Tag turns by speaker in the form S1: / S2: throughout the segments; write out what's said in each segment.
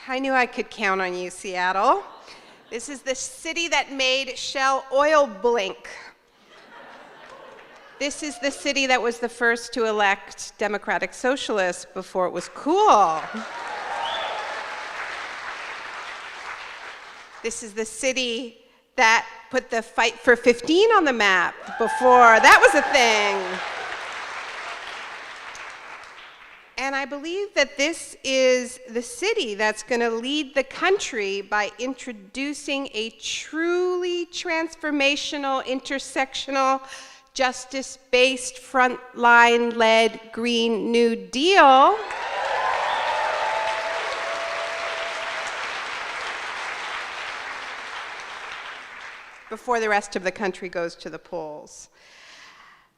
S1: I knew I could count on you, Seattle. This is the city that made Shell Oil blink. This is the city that was the first to elect Democratic Socialists before it was cool. This is the city that put the fight for 15 on the map before that was a thing. And I believe that this is the city that's going to lead the country by introducing a truly transformational, intersectional, justice-based, frontline-led Green New Deal. Before the rest of the country goes to the polls.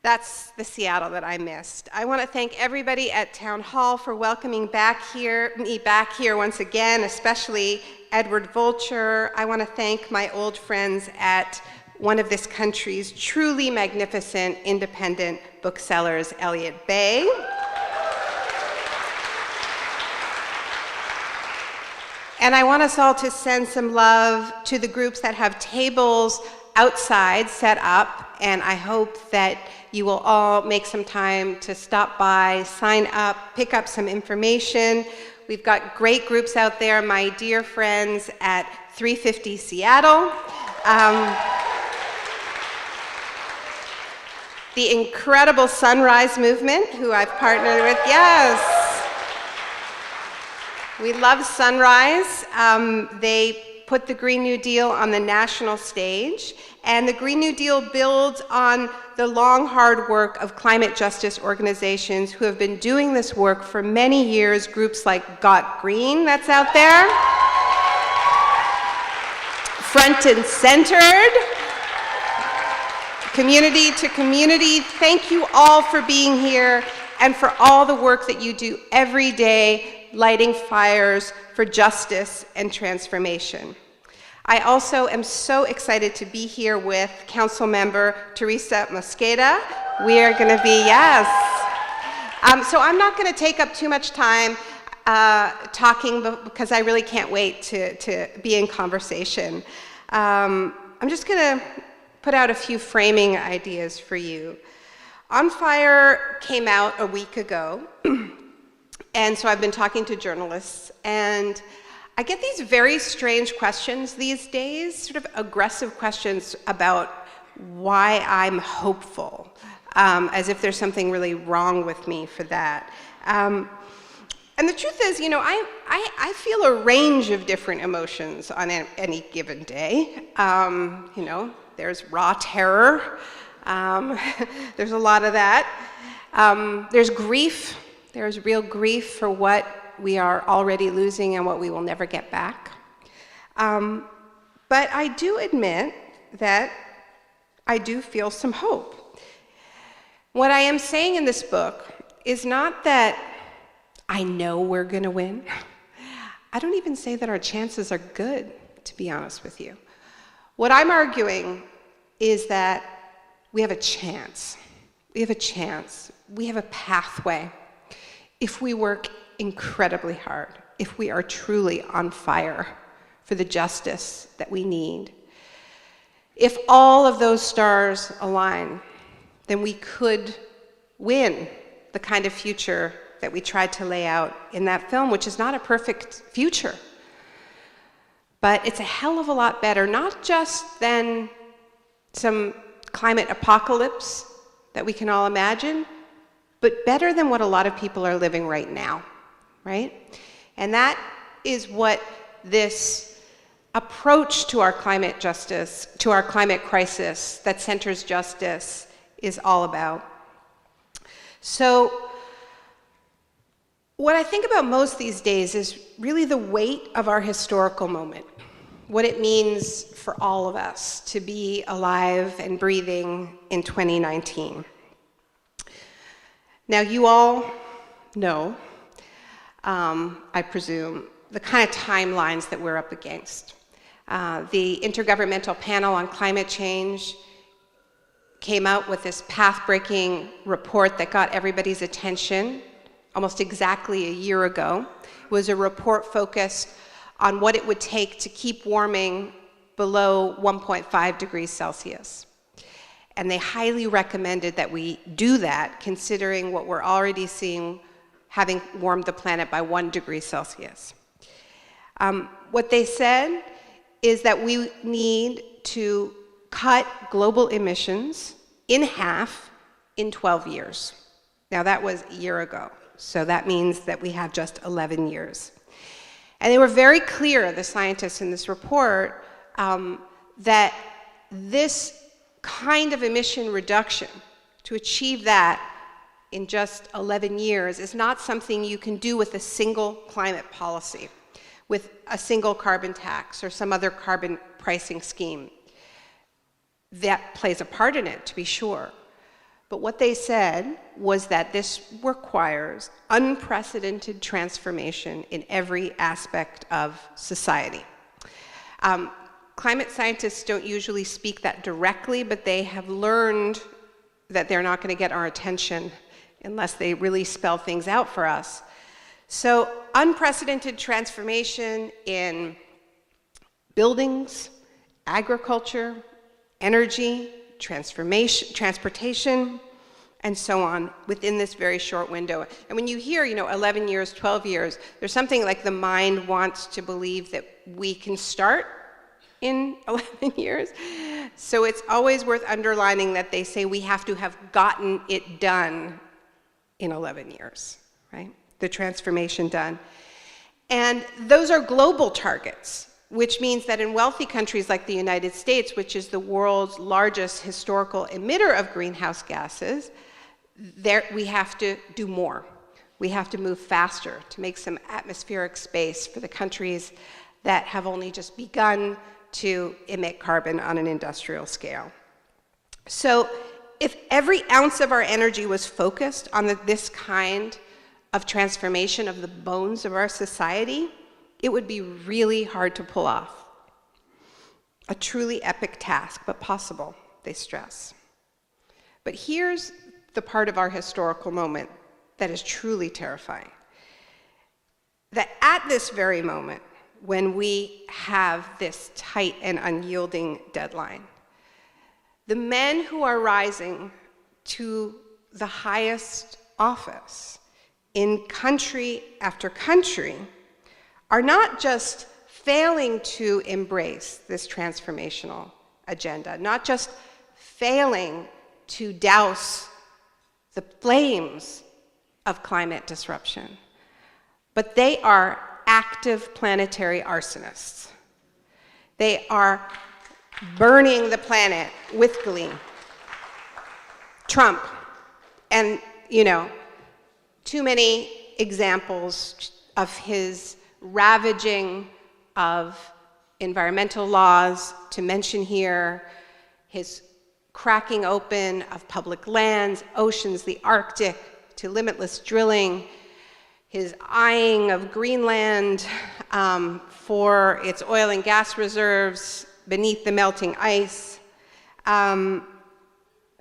S1: That's the Seattle that I missed. I want to thank everybody at Town Hall for welcoming me back here once again, especially Edward Vulture. I want to thank my old friends at one of this country's truly magnificent independent booksellers, Elliott Bay. And I want us all to send some love to the groups that have tables outside set up, and I hope that you will all make some time to stop by, sign up, pick up some information. We've got great groups out there, my dear friends at 350 Seattle. The incredible Sunrise Movement, who I've partnered with, yes. We love Sunrise. They put the Green New Deal on the national stage, and the Green New Deal builds on the long, hard work of climate justice organizations who have been doing this work for many years, groups like Got Green, that's out there, Front and Centered, Community to Community. Thank you all for being here and for all the work that you do every day, lighting fires for justice and transformation. I also am so excited to be here with Councilmember Teresa Mosqueda. We are going to be, yes. So I'm not going to take up too much time talking because I really can't wait to be in conversation. I'm just going to put out a few framing ideas for you. On Fire came out a week ago, and so I've been talking to journalists, and I get these very strange questions these days, sort of aggressive questions about why I'm hopeful, as if there's something really wrong with me for that. And the truth is, you know, I feel a range of different emotions on any given day. You know, there's raw terror. There's a lot of that. There's grief. There's real grief for what we are already losing and what we will never get back. But I do admit that I do feel some hope. What I am saying in this book is not that I know we're going to win. I don't even say that our chances are good, to be honest with you. What I'm arguing is that we have a chance. We have a chance. We have a pathway if we work incredibly hard, if we are truly on fire for the justice that we need. If all of those stars align, then we could win the kind of future that we tried to lay out in that film, which is not a perfect future. But it's a hell of a lot better, not just than some climate apocalypse that we can all imagine, but better than what a lot of people are living right now. Right? And that is what this approach to our climate justice, to our climate crisis that centers justice is all about. So what I think about most these days is really the weight of our historical moment, what it means for all of us to be alive and breathing in 2019. Now, you all know, I presume, the kind of timelines that we're up against. The Intergovernmental Panel on Climate Change came out with this path-breaking report that got everybody's attention almost exactly a year ago. It was a report focused on what it would take to keep warming below 1.5 degrees Celsius. And they highly recommended that we do that, considering what we're already seeing having warmed the planet by 1 degree Celsius. What they said is that we need to cut global emissions in half in 12 years. Now that was a year ago, so that means that we have just 11 years. And they were very clear, the scientists in this report, that this kind of emission reduction, to achieve that in just 11 years, is not something you can do with a single climate policy, with a single carbon tax or some other carbon pricing scheme. That plays a part in it, to be sure. But what they said was that this requires unprecedented transformation in every aspect of society. Climate scientists don't usually speak that directly, but they have learned that they're not going to get our attention unless they really spell things out for us. So unprecedented transformation in buildings, agriculture, energy, transportation, and so on within this very short window. And when you hear, 11 years, 12 years, there's something like the mind wants to believe that we can start in 11 years. So it's always worth underlining that they say we have to have gotten it done in 11 years, right? The transformation done. And those are global targets, which means that in wealthy countries like the United States, which is the world's largest historical emitter of greenhouse gases, there we have to do more. We have to move faster to make some atmospheric space for the countries that have only just begun to emit carbon on an industrial scale. So if every ounce of our energy was focused on this kind of transformation of the bones of our society, it would be really hard to pull off. A truly epic task, but possible, they stress. But here's the part of our historical moment that is truly terrifying. That at this very moment, when we have this tight and unyielding deadline, the men who are rising to the highest office in country after country are not just failing to embrace this transformational agenda, not just failing to douse the flames of climate disruption, but they are active planetary arsonists. They are burning the planet with glee. Trump, and too many examples of his ravaging of environmental laws to mention here, his cracking open of public lands, oceans, the Arctic, to limitless drilling, his eyeing of Greenland for its oil and gas reserves beneath the melting ice. And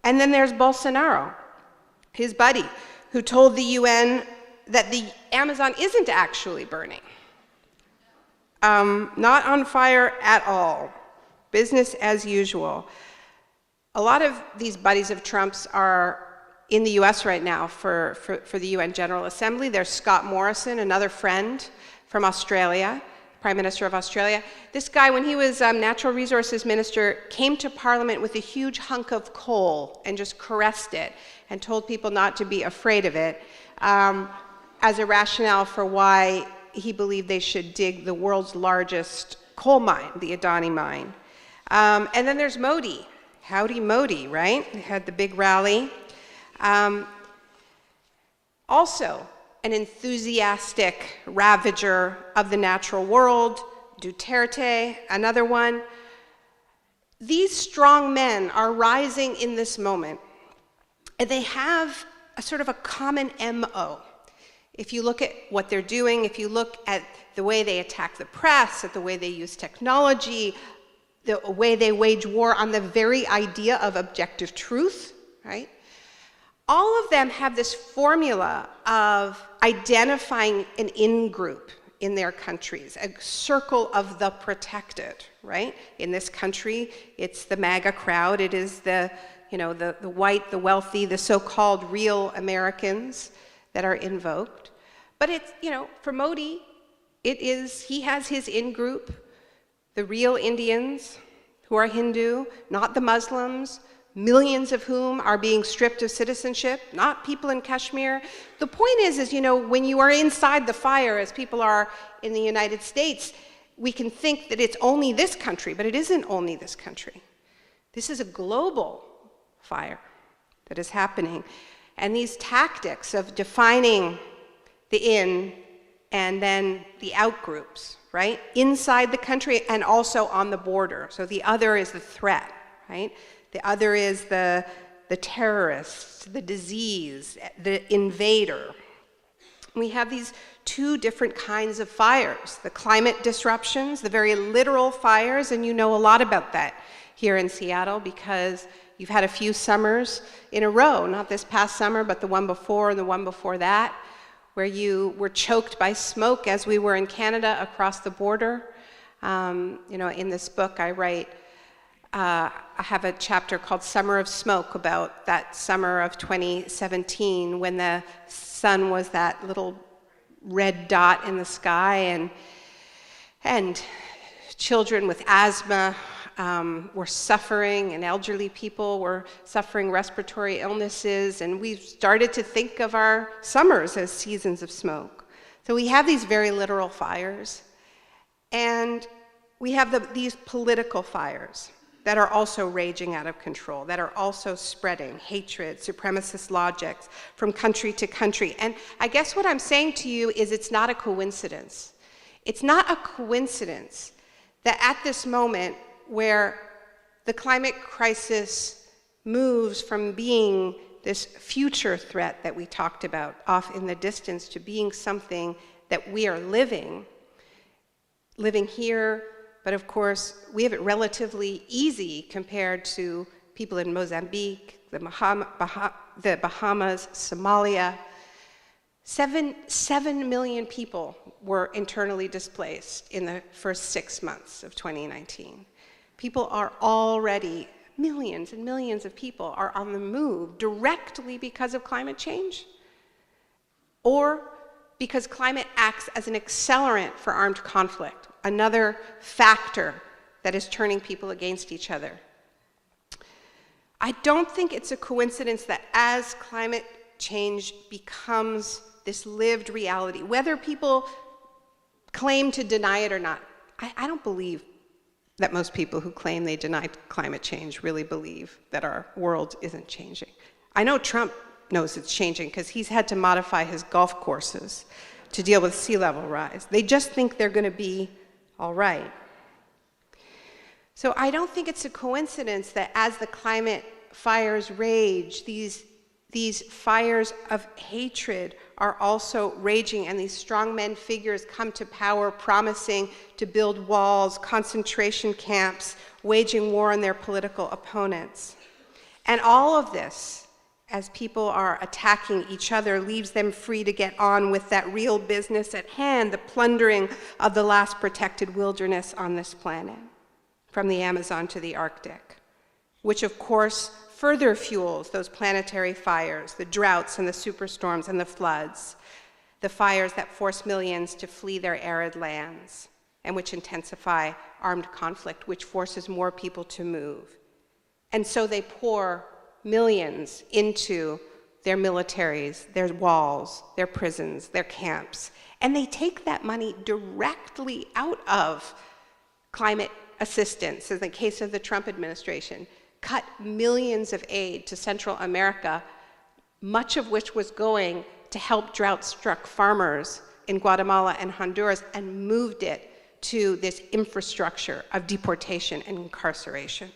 S1: then there's Bolsonaro, his buddy, who told the UN that the Amazon isn't actually burning. Not on fire at all. Business as usual. A lot of these buddies of Trump's are in the US right now for the UN General Assembly. There's Scott Morrison, another friend from Australia, Prime Minister of Australia. This guy, when he was Natural Resources Minister, came to Parliament with a huge hunk of coal and just caressed it and told people not to be afraid of it as a rationale for why he believed they should dig the world's largest coal mine, the Adani mine. And then there's Modi. Howdy Modi, right? He had the big rally. Also, an enthusiastic ravager of the natural world, Duterte, another one. These strong men are rising in this moment, and they have a sort of a common MO. If you look at what they're doing, if you look at the way they attack the press, at the way they use technology, the way they wage war on the very idea of objective truth, right? All of them have this formula of identifying an in-group in their countries, a circle of the protected, right? In this country, it's the MAGA crowd, it is the white, the wealthy, the so-called real Americans that are invoked. But it's, for Modi, he has his in-group, the real Indians who are Hindu, not the Muslims, millions of whom are being stripped of citizenship, not people in Kashmir. The point is, when you are inside the fire, as people are in the United States, we can think that it's only this country, but it isn't only this country. This is a global fire that is happening. And these tactics of defining the in and then the out groups, right? Inside the country and also on the border. So the other is the threat, right? The other is the terrorists, the disease, the invader. We have these two different kinds of fires, the climate disruptions, the very literal fires, and you know a lot about that here in Seattle because you've had a few summers in a row, not this past summer, but the one before and the one before that, where you were choked by smoke as we were in Canada across the border. In this book I write, I have a chapter called Summer of Smoke about that summer of 2017 when the sun was that little red dot in the sky and children with asthma were suffering and elderly people were suffering respiratory illnesses, and we started to think of our summers as seasons of smoke. So we have these very literal fires, and we have these political fires that are also raging out of control, that are also spreading hatred, supremacist logics from country to country. And I guess what I'm saying to you is it's not a coincidence. It's not a coincidence that at this moment where the climate crisis moves from being this future threat that we talked about off in the distance to being something that we are living here. But of course, we have it relatively easy compared to people in Mozambique, the Bahamas, Somalia. 7 million people were internally displaced in the first 6 months of 2019. People are already, millions and millions of people are on the move directly because of climate change, or because climate acts as an accelerant for armed conflict, another factor that is turning people against each other. I don't think it's a coincidence that as climate change becomes this lived reality, whether people claim to deny it or not, I don't believe that most people who claim they deny climate change really believe that our world isn't changing. I know Trump knows it's changing because he's had to modify his golf courses to deal with sea level rise. They just think they're going to be all right. So I don't think it's a coincidence that as the climate fires rage, these fires of hatred are also raging, and these strongmen figures come to power promising to build walls, concentration camps, waging war on their political opponents. And all of this, as people are attacking each other, leaves them free to get on with that real business at hand, the plundering of the last protected wilderness on this planet, from the Amazon to the Arctic, which of course further fuels those planetary fires, the droughts and the superstorms and the floods, the fires that force millions to flee their arid lands, and which intensify armed conflict, which forces more people to move. And so they pour millions into their militaries, their walls, their prisons, their camps, and they take that money directly out of climate assistance, in the case of the Trump administration, cut millions of aid to Central America, much of which was going to help drought-struck farmers in Guatemala and Honduras, and moved it to this infrastructure of deportation and incarceration.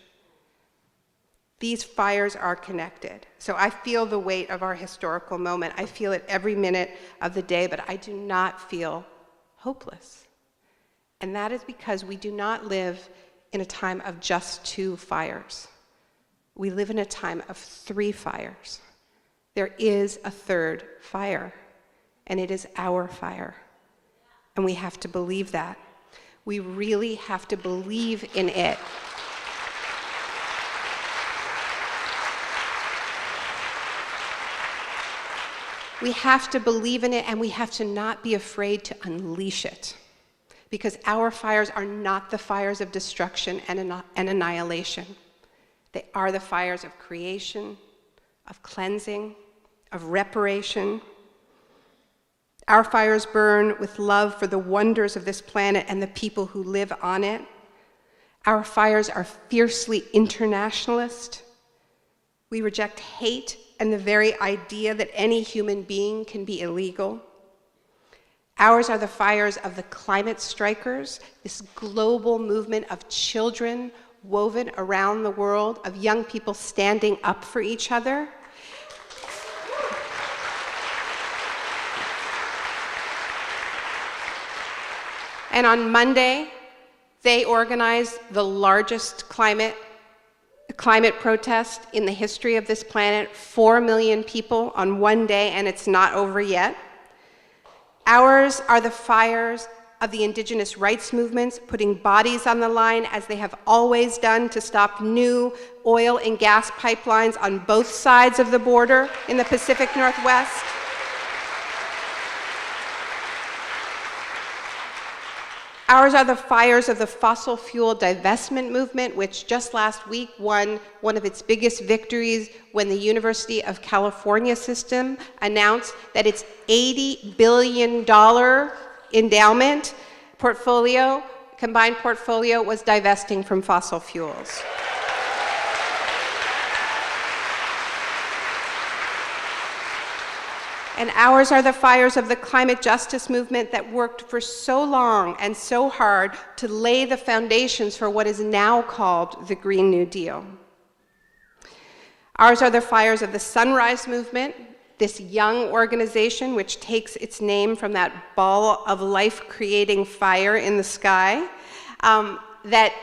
S1: These fires are connected. So I feel the weight of our historical moment. I feel it every minute of the day, but I do not feel hopeless. And that is because we do not live in a time of just 2 fires. We live in a time of 3 fires. There is a 3rd fire, and it is our fire. and we have to believe that. We really have to believe in it. We have to believe in it, and we have to not be afraid to unleash it. Because our fires are not the fires of destruction and annihilation. They are the fires of creation, of cleansing, of reparation. Our fires burn with love for the wonders of this planet and the people who live on it. Our fires are fiercely internationalist. We reject hate and the very idea that any human being can be illegal. Ours are the fires of the climate strikers, this global movement of children woven around the world, of young people standing up for each other. And on Monday, they organized the largest climate protest in the history of this planet, 4 million people on one day, and it's not over yet. Ours are the fires of the indigenous rights movements, putting bodies on the line as they have always done to stop new oil and gas pipelines on both sides of the border in the Pacific Northwest. Ours are the fires of the fossil fuel divestment movement, which just last week won one of its biggest victories when the University of California system announced that its $80 billion endowment portfolio, combined portfolio, was divesting from fossil fuels. And ours are the fires of the climate justice movement that worked for so long and so hard to lay the foundations for what is now called the Green New Deal. Ours are the fires of the Sunrise Movement, this young organization which takes its name from that ball of life-creating fire in the sky, that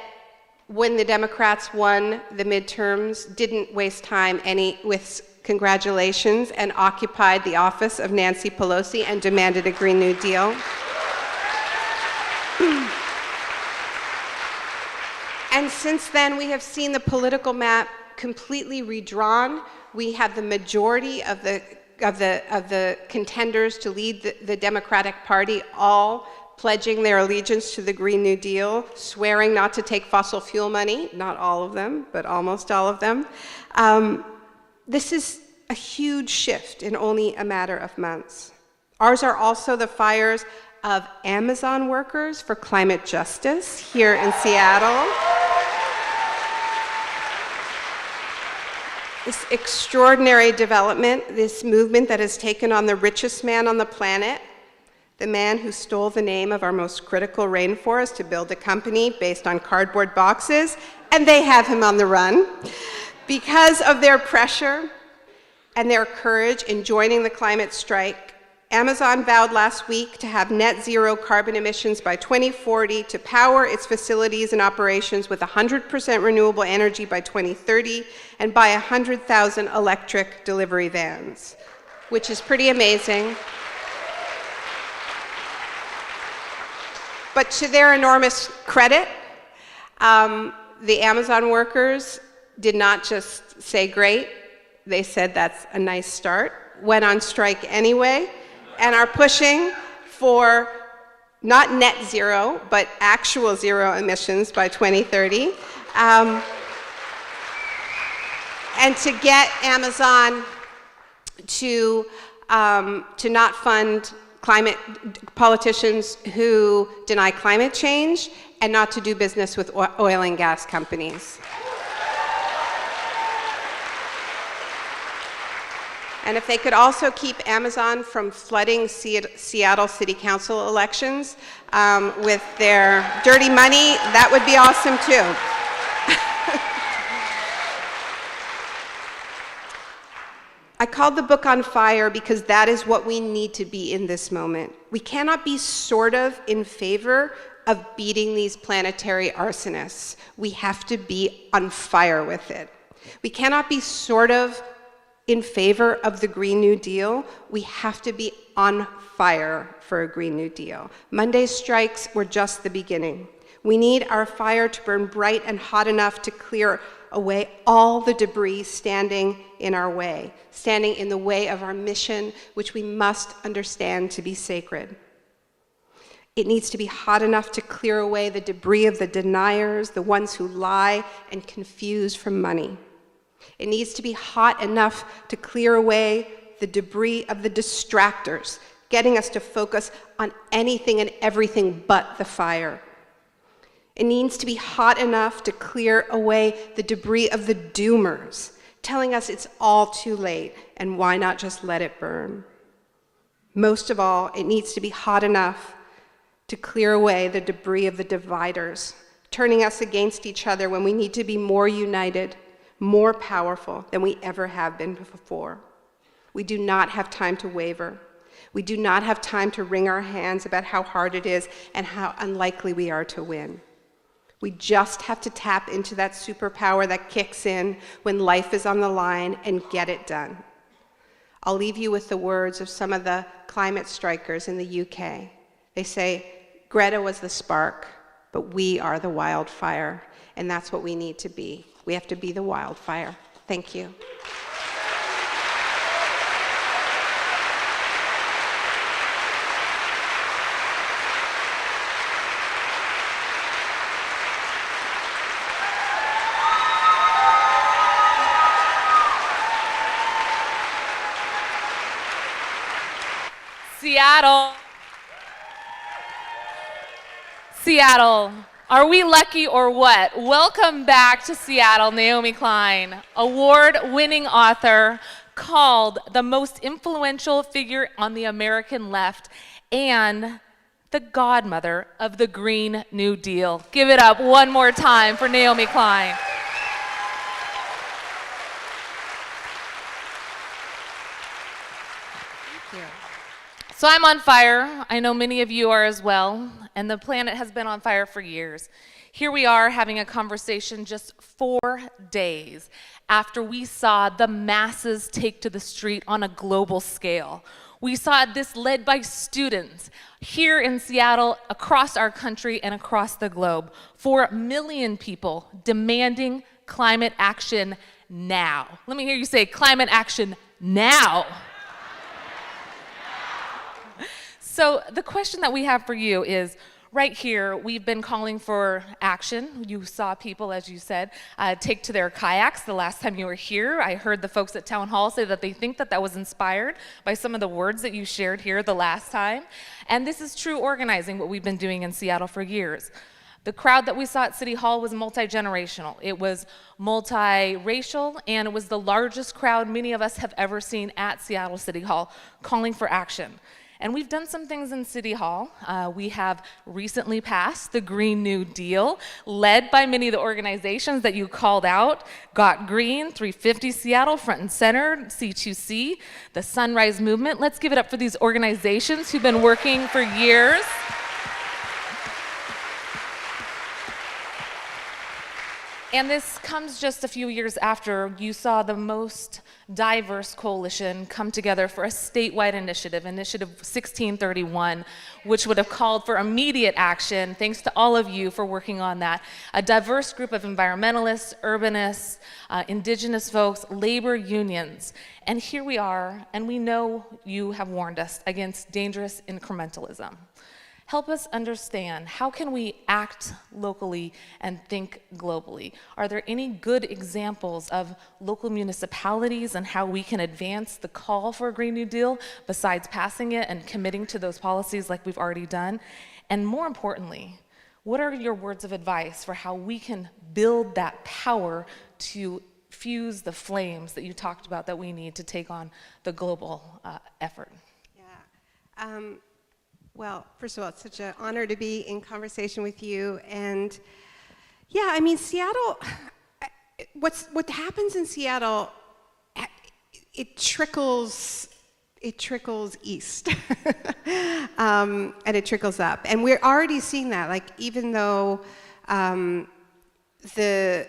S1: when the Democrats won the midterms, didn't waste time with congratulations and occupied the office of Nancy Pelosi and demanded a Green New Deal. And since then, we have seen the political map completely redrawn. We have the majority of the contenders to lead the Democratic Party all pledging their allegiance to the Green New Deal, swearing not to take fossil fuel money, not all of them, but almost all of them. This is a huge shift in only a matter of months. Ours are also the fires of Amazon workers for climate justice here in Seattle. This extraordinary development, this movement that has taken on the richest man on the planet, the man who stole the name of our most critical rainforest to build a company based on cardboard boxes, and they have him on the run. Because of their pressure and their courage in joining the climate strike, Amazon vowed last week to have net zero carbon emissions by 2040, to power its facilities and operations with 100% renewable energy by 2030, and buy 100,000 electric delivery vans, which is pretty amazing. But to their enormous credit, the Amazon workers did not just say great, they said that's a nice start, went on strike anyway, and are pushing for not net zero, but actual zero emissions by 2030. And to get Amazon to not fund politicians who deny climate change, and not to do business with oil and gas companies. And if they could also keep Amazon from flooding Seattle City Council elections with their dirty money, that would be awesome too. I called the book On Fire because that is what we need to be in this moment. We cannot be sort of in favor of beating these planetary arsonists. We have to be on fire with it. We cannot be sort of in favor of the Green New Deal, we have to be on fire for a Green New Deal. Monday's strikes were just the beginning. We need our fire to burn bright and hot enough to clear away all the debris standing in our way, standing in the way of our mission, which we must understand to be sacred. It needs to be hot enough to clear away the debris of the deniers, the ones who lie and confuse for money. It needs to be hot enough to clear away the debris of the distractors, getting us to focus on anything and everything but the fire. It needs to be hot enough to clear away the debris of the doomers, telling us it's all too late and why not just let it burn. Most of all, it needs to be hot enough to clear away the debris of the dividers, turning us against each other when we need to be more united, more powerful than we ever have been before. We do not have time to waver. We do not have time to wring our hands about how hard it is and how unlikely we are to win. We just have to tap into that superpower that kicks in when life is on the line and get it done. I'll leave you with the words of some of the climate strikers in the UK. They say, Greta was the spark, but we are the wildfire, and that's what we need to be. We have to be the wildfire. Thank you.
S2: Seattle, are we lucky or what? Welcome back to Seattle, Naomi Klein, award-winning author, called the most influential figure on the American left and the godmother of the Green New Deal. Give it up one more time for Naomi Klein. So I'm on fire. I know many of you are as well, and the planet has been on fire for years. Here we are having a conversation just 4 days after we saw the masses take to the street on a global scale. We saw this led by students here in Seattle, across our country, and across the globe. 4 million people demanding climate action now. Let me hear you say climate action now. So the question that we have for you is, right here, we've been calling for action. You saw people, as you said, take to their kayaks the last time you were here. I heard the folks at Town Hall say that they think that that was inspired by some of the words that you shared here the last time. And this is true organizing, what we've been doing in Seattle for years. The crowd that we saw at City Hall was multi-generational. It was multi-racial, and it was the largest crowd many of us have ever seen at Seattle City Hall calling for action. And we've done some things in City Hall. We have recently passed the Green New Deal, led by many of the organizations that you called out. Got Green, 350 Seattle, Front and Center, C2C, the Sunrise Movement. Let's give it up for these organizations who've been working for years. And this comes just a few years after you saw the most diverse coalition come together for a statewide initiative, Initiative 1631, which would have called for immediate action. Thanks to all of you for working on that. A diverse group of environmentalists, urbanists, indigenous folks, labor unions. And here we are, and we know you have warned us against dangerous incrementalism. Help us understand, how can we act locally and think globally? Are there any good examples of local municipalities and how we can advance the call for a Green New Deal besides passing it and committing to those policies like we've already done? And more importantly, what are your words of advice for how we can build that power to fuse the flames that you talked about that we need to take on the global effort?
S1: Yeah. Well, first of all, it's such an honor to be in conversation with you. And yeah, I mean, Seattle, what happens in Seattle, it trickles east, and it trickles up. And we're already seeing that, like, even though the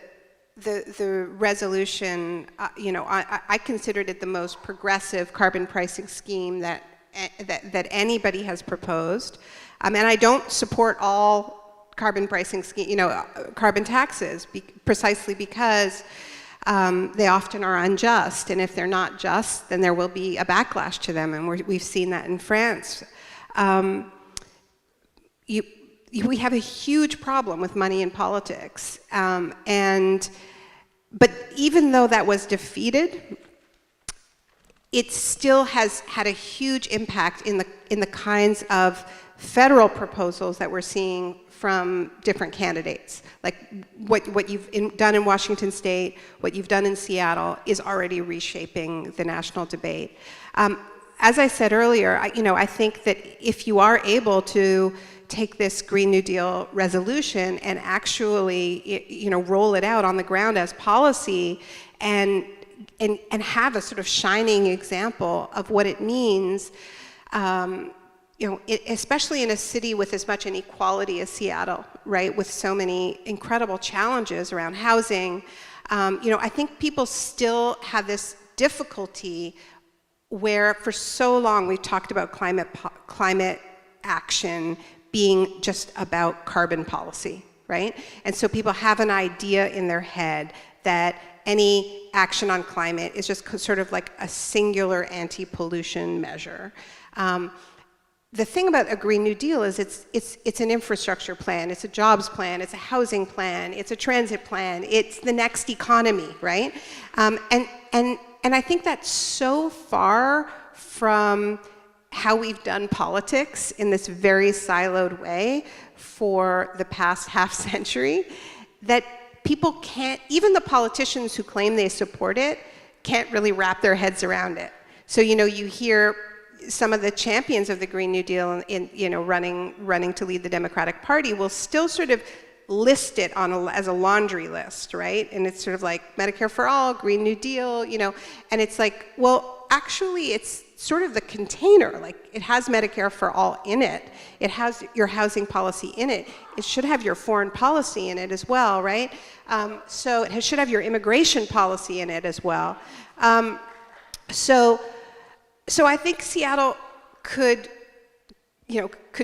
S1: the resolution, I considered it the most progressive carbon pricing scheme that anybody has proposed. And I don't support all carbon pricing scheme, carbon taxes, precisely because they often are unjust, and if they're not just, then there will be a backlash to them, and we've seen that in France. We have a huge problem with money in politics, but even though that was defeated, it still has had a huge impact in the kinds of federal proposals that we're seeing from different candidates. Like what you've done in Washington State, what you've done in Seattle is already reshaping the national debate. As I said earlier, I think that if you are able to take this Green New Deal resolution and actually, roll it out on the ground as policy and have a sort of shining example of what it means, especially in a city with as much inequality as Seattle, right, with so many incredible challenges around housing, I think people still have this difficulty where for so long we've talked about climate action being just about carbon policy, right? And so people have an idea in their head that any action on climate is just sort of like a singular anti-pollution measure. The thing about a Green New Deal is it's an infrastructure plan, it's a jobs plan, it's a housing plan, it's a transit plan, it's the next economy, right? And I think that's so far from how we've done politics in this very siloed way for the past half century, that people can't, even the politicians who claim they support it, can't really wrap their heads around it. So, you hear some of the champions of the Green New Deal running to lead the Democratic Party will still sort of list it as a laundry list, right? And it's sort of like Medicare for all, Green New Deal, and it's like, well, actually it's sort of the container. Like, it has Medicare for all in it. It has your housing policy in it. It should have your foreign policy in it as well, right? So it should have your immigration policy in it as well. So I think Seattle could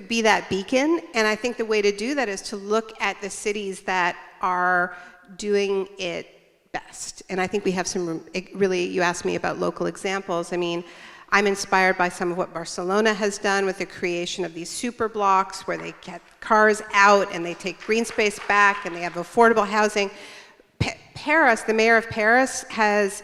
S1: be that beacon, and I think the way to do that is to look at the cities that are doing it best. And I think we have some really, you asked me about local examples. I mean, I'm inspired by some of what Barcelona has done with the creation of these super blocks where they get cars out and they take green space back and they have affordable housing. Paris, the mayor of Paris, has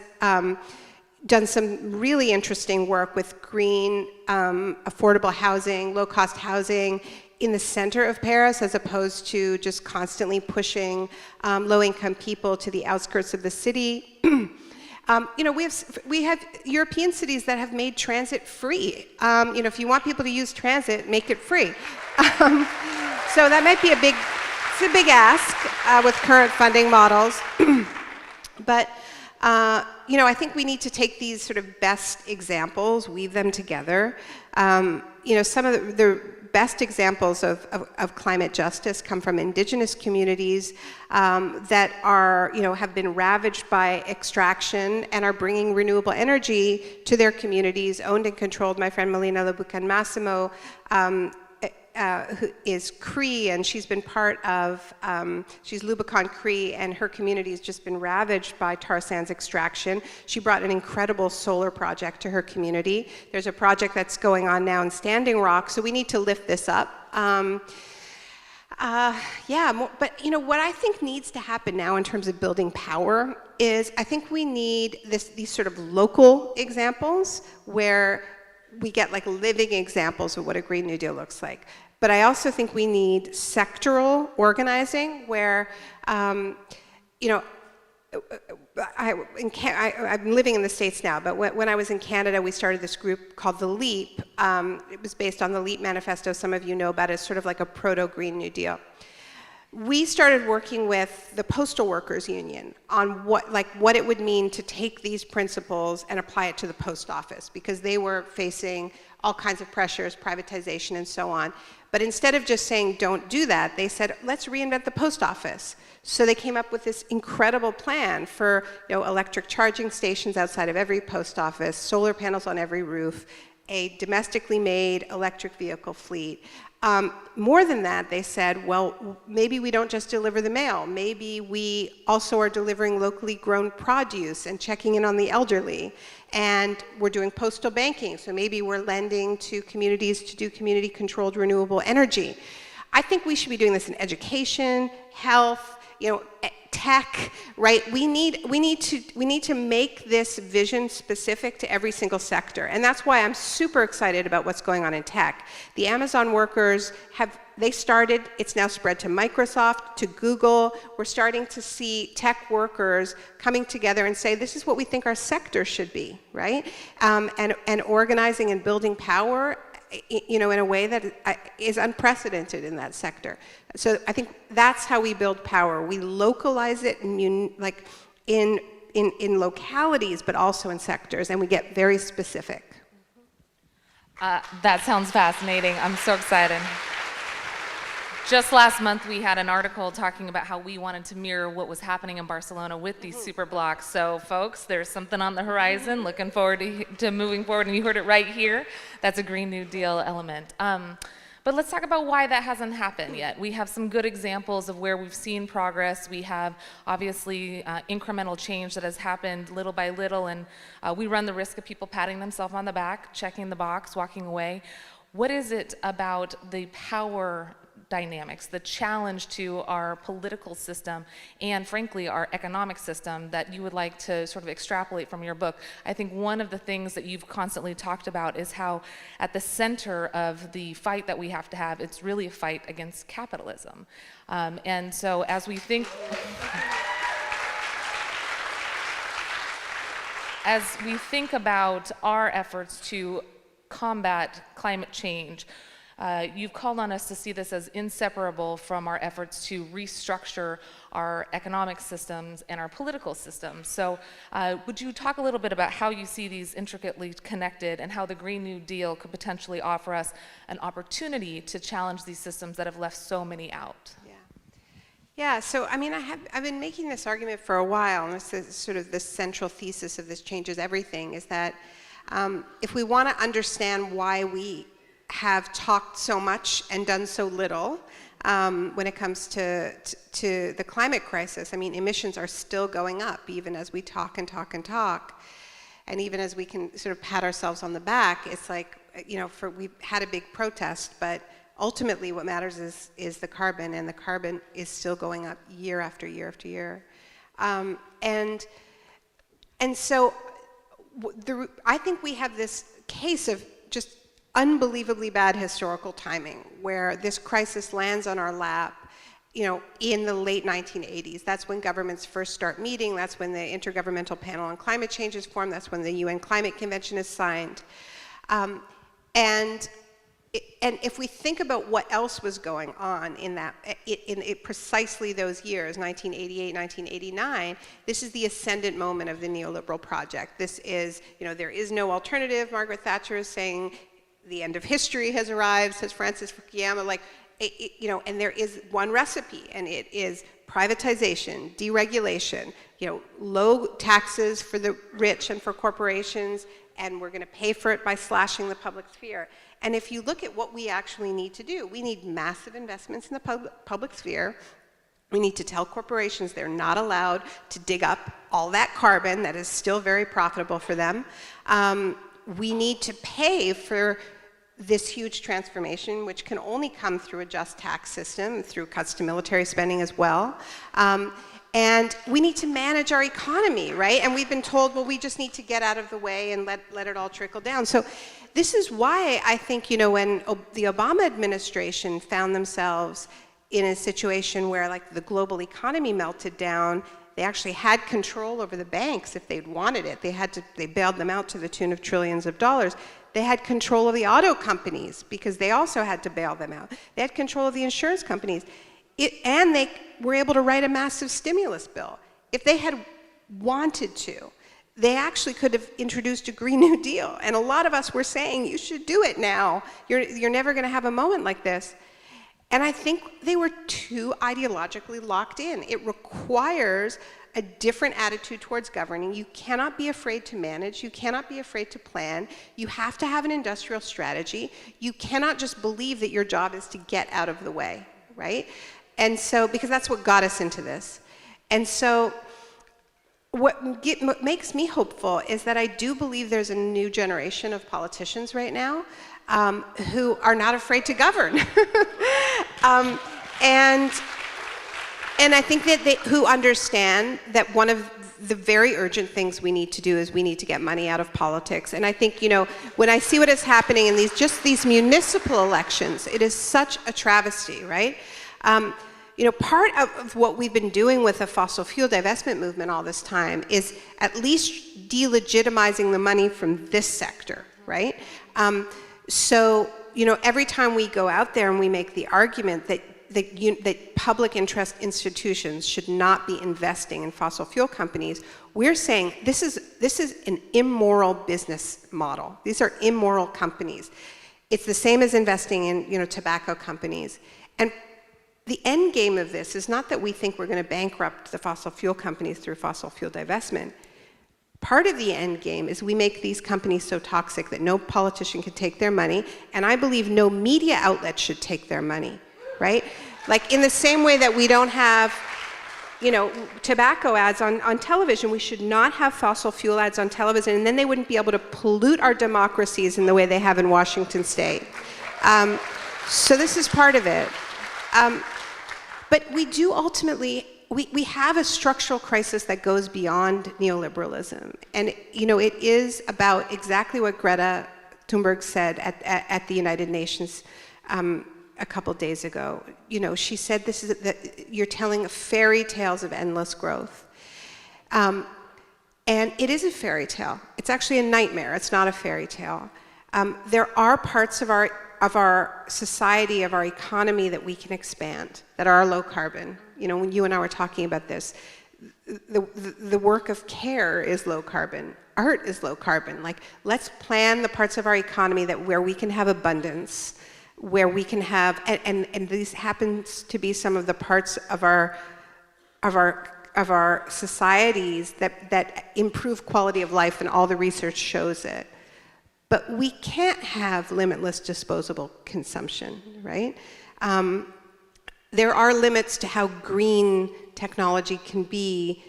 S1: done some really interesting work with green, affordable housing, low-cost housing in the center of Paris, as opposed to just constantly pushing low-income people to the outskirts of the city. We have European cities that have made transit free. If you want people to use transit, make it free. So that might be a big ask with current funding models. But I think we need to take these sort of best examples, weave them together. Some of the best examples of climate justice come from indigenous communities that are, have been ravaged by extraction and are bringing renewable energy to their communities, owned and controlled. My friend Melina Lebucan Massimo, who is Cree, and she's been part of, she's Lubicon Cree, and her community has just been ravaged by tar sands extraction. She brought an incredible solar project to her community. There's a project that's going on now in Standing Rock, so we need to lift this up. But what I think needs to happen now in terms of building power is I think we need these sort of local examples where we get like living examples of what a Green New Deal looks like. But I also think we need sectoral organizing where, I'm living in the States now, but when I was in Canada, we started this group called The LEAP. It was based on the LEAP manifesto. Some of you know about it. It's sort of like a proto-Green New Deal. We started working with the Postal Workers Union on what it would mean to take these principles and apply it to the post office, because they were facing all kinds of pressures, privatization and so on. But instead of just saying don't do that, they said let's reinvent the post office. So they came up with this incredible plan for electric charging stations outside of every post office, solar panels on every roof, a domestically made electric vehicle fleet. More than that, they said, well, maybe we don't just deliver the mail. Maybe we also are delivering locally grown produce and checking in on the elderly. And we're doing postal banking, so maybe we're lending to communities to do community-controlled renewable energy. I think we should be doing this in education, health, tech, right? We need to make this vision specific to every single sector. And that's why I'm super excited about what's going on in tech. The Amazon workers they started, it's now spread to Microsoft, to Google. We're starting to see tech workers coming together and say, this is what we think our sector should be, right? And organizing and building power in a way that is unprecedented in that sector. So I think that's how we build power. We localize it in localities, but also in sectors, and we get very specific.
S2: That sounds fascinating. I'm so excited. Just last month, we had an article talking about how we wanted to mirror what was happening in Barcelona with these super blocks. So, folks, there's something on the horizon. Looking forward to moving forward, and you heard it right here. That's a Green New Deal element. But let's talk about why that hasn't happened yet. We have some good examples of where we've seen progress. We have, obviously, incremental change that has happened little by little, and we run the risk of people patting themselves on the back, checking the box, walking away. What is it about the power dynamics, the challenge to our political system and frankly our economic system that you would like to sort of extrapolate from your book? I think one of the things that you've constantly talked about is how at the center of the fight that we have to have, it's really a fight against capitalism. And so as we think about our efforts to combat climate change, you've called on us to see this as inseparable from our efforts to restructure our economic systems and our political systems. So would you talk a little bit about how you see these intricately connected and how the Green New Deal could potentially offer us an opportunity to challenge these systems that have left so many out?
S1: Yeah, so I mean, I've been making this argument for a while, and this is sort of the central thesis of This Changes Everything, is that if we want to understand why we have talked so much and done so little when it comes to the climate crisis. I mean, emissions are still going up, even as we talk and talk and talk. And even as we can sort of pat ourselves on the back, it's like, we've had a big protest, but ultimately what matters is the carbon, and the carbon is still going up year after year after year. And so I think we have this case of just unbelievably bad historical timing, where this crisis lands on our lap, in the late 1980s. That's when governments first start meeting. That's when the Intergovernmental Panel on Climate Change is formed. That's when the UN Climate Convention is signed. And if we think about what else was going on in precisely those years, 1988, 1989, this is the ascendant moment of the neoliberal project. This is, there is no alternative. Margaret Thatcher is saying, the end of history has arrived, says Francis Fukuyama, and there is one recipe, and it is privatization, deregulation, low taxes for the rich and for corporations, and we're going to pay for it by slashing the public sphere. And if you look at what we actually need to do, we need massive investments in the public sphere. We need to tell corporations they're not allowed to dig up all that carbon that is still very profitable for them. We need to pay for this huge transformation, which can only come through a just tax system, through cuts to military spending as well. And we need to manage our economy, right? And we've been told, well, we just need to get out of the way and let it all trickle down. So this is why I think, when the Obama administration found themselves in a situation where the global economy melted down, they actually had control over the banks if they'd wanted it. They bailed them out to the tune of trillions of dollars. They had control of the auto companies because they also had to bail them out. They had control of the insurance companies. And they were able to write a massive stimulus bill. If they had wanted to, they actually could have introduced a Green New Deal. And a lot of us were saying, you should do it now. You're never going to have a moment like this. And I think they were too ideologically locked in. It requires a different attitude towards governing. You cannot be afraid to manage. You cannot be afraid to plan. You have to have an industrial strategy. You cannot just believe that your job is to get out of the way, right? And so, because that's what got us into this. And so, what makes me hopeful is that I do believe there's a new generation of politicians right now who are not afraid to govern. And I think that who understand that one of the very urgent things we need to do is we need to get money out of politics. And I think, when I see what is happening in these municipal elections, it is such a travesty, right? Part of what we've been doing with the fossil fuel divestment movement all this time is at least delegitimizing the money from this sector, right? So, every time we go out there and we make the argument that public interest institutions should not be investing in fossil fuel companies, we're saying this is an immoral business model. These are immoral companies. It's the same as investing in tobacco companies. And the end game of this is not that we think we're going to bankrupt the fossil fuel companies through fossil fuel divestment. Part of the end game is we make these companies so toxic that no politician can take their money, and I believe no media outlet should take their money, right? Like in the same way that we don't have, tobacco ads on television, we should not have fossil fuel ads on television, and then they wouldn't be able to pollute our democracies in the way they have in Washington State. So this is part of it. But we do ultimately, we have a structural crisis that goes beyond neoliberalism. And, it is about exactly what Greta Thunberg said at the United Nations a couple days ago. She said that you're telling fairy tales of endless growth. And it is a fairy tale. It's actually a nightmare. It's not a fairy tale. There are parts of our society, of our economy that we can expand, that are low carbon. When you and I were talking about this, the work of care is low carbon. Art is low carbon. Like, let's plan the parts of our economy where we can have abundance, where we can have, and these happens to be some of the parts of our societies that improve quality of life, and all the research shows it. But we can't have limitless disposable consumption, right? There are limits to how green technology can be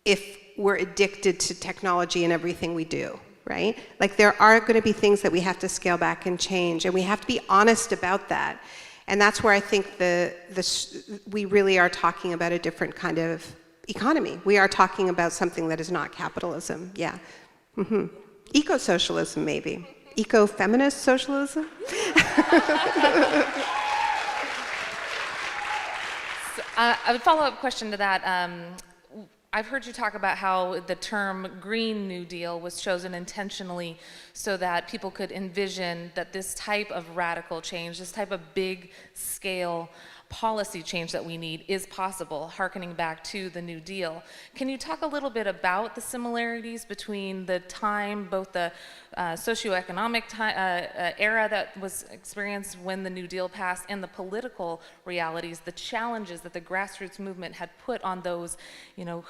S1: if we're addicted to technology in everything we do, right? Like, there are going to be things that we have to scale back and change, and we have to be honest about that. And that's where I think we really are talking about a different kind of economy. We are talking about something that is not capitalism, yeah. Mm-hmm. Eco-socialism, maybe. Eco-feminist socialism?
S2: A follow-up question to that. I've heard you talk about how the term Green New Deal was chosen intentionally so that people could envision that this type of radical change, this type of big-scale policy change that we need is possible, hearkening back to the New Deal. Can you talk a little bit about the similarities between the time, both the socioeconomic era that was experienced when the New Deal passed, and the political realities, the challenges that the grassroots movement had put on those,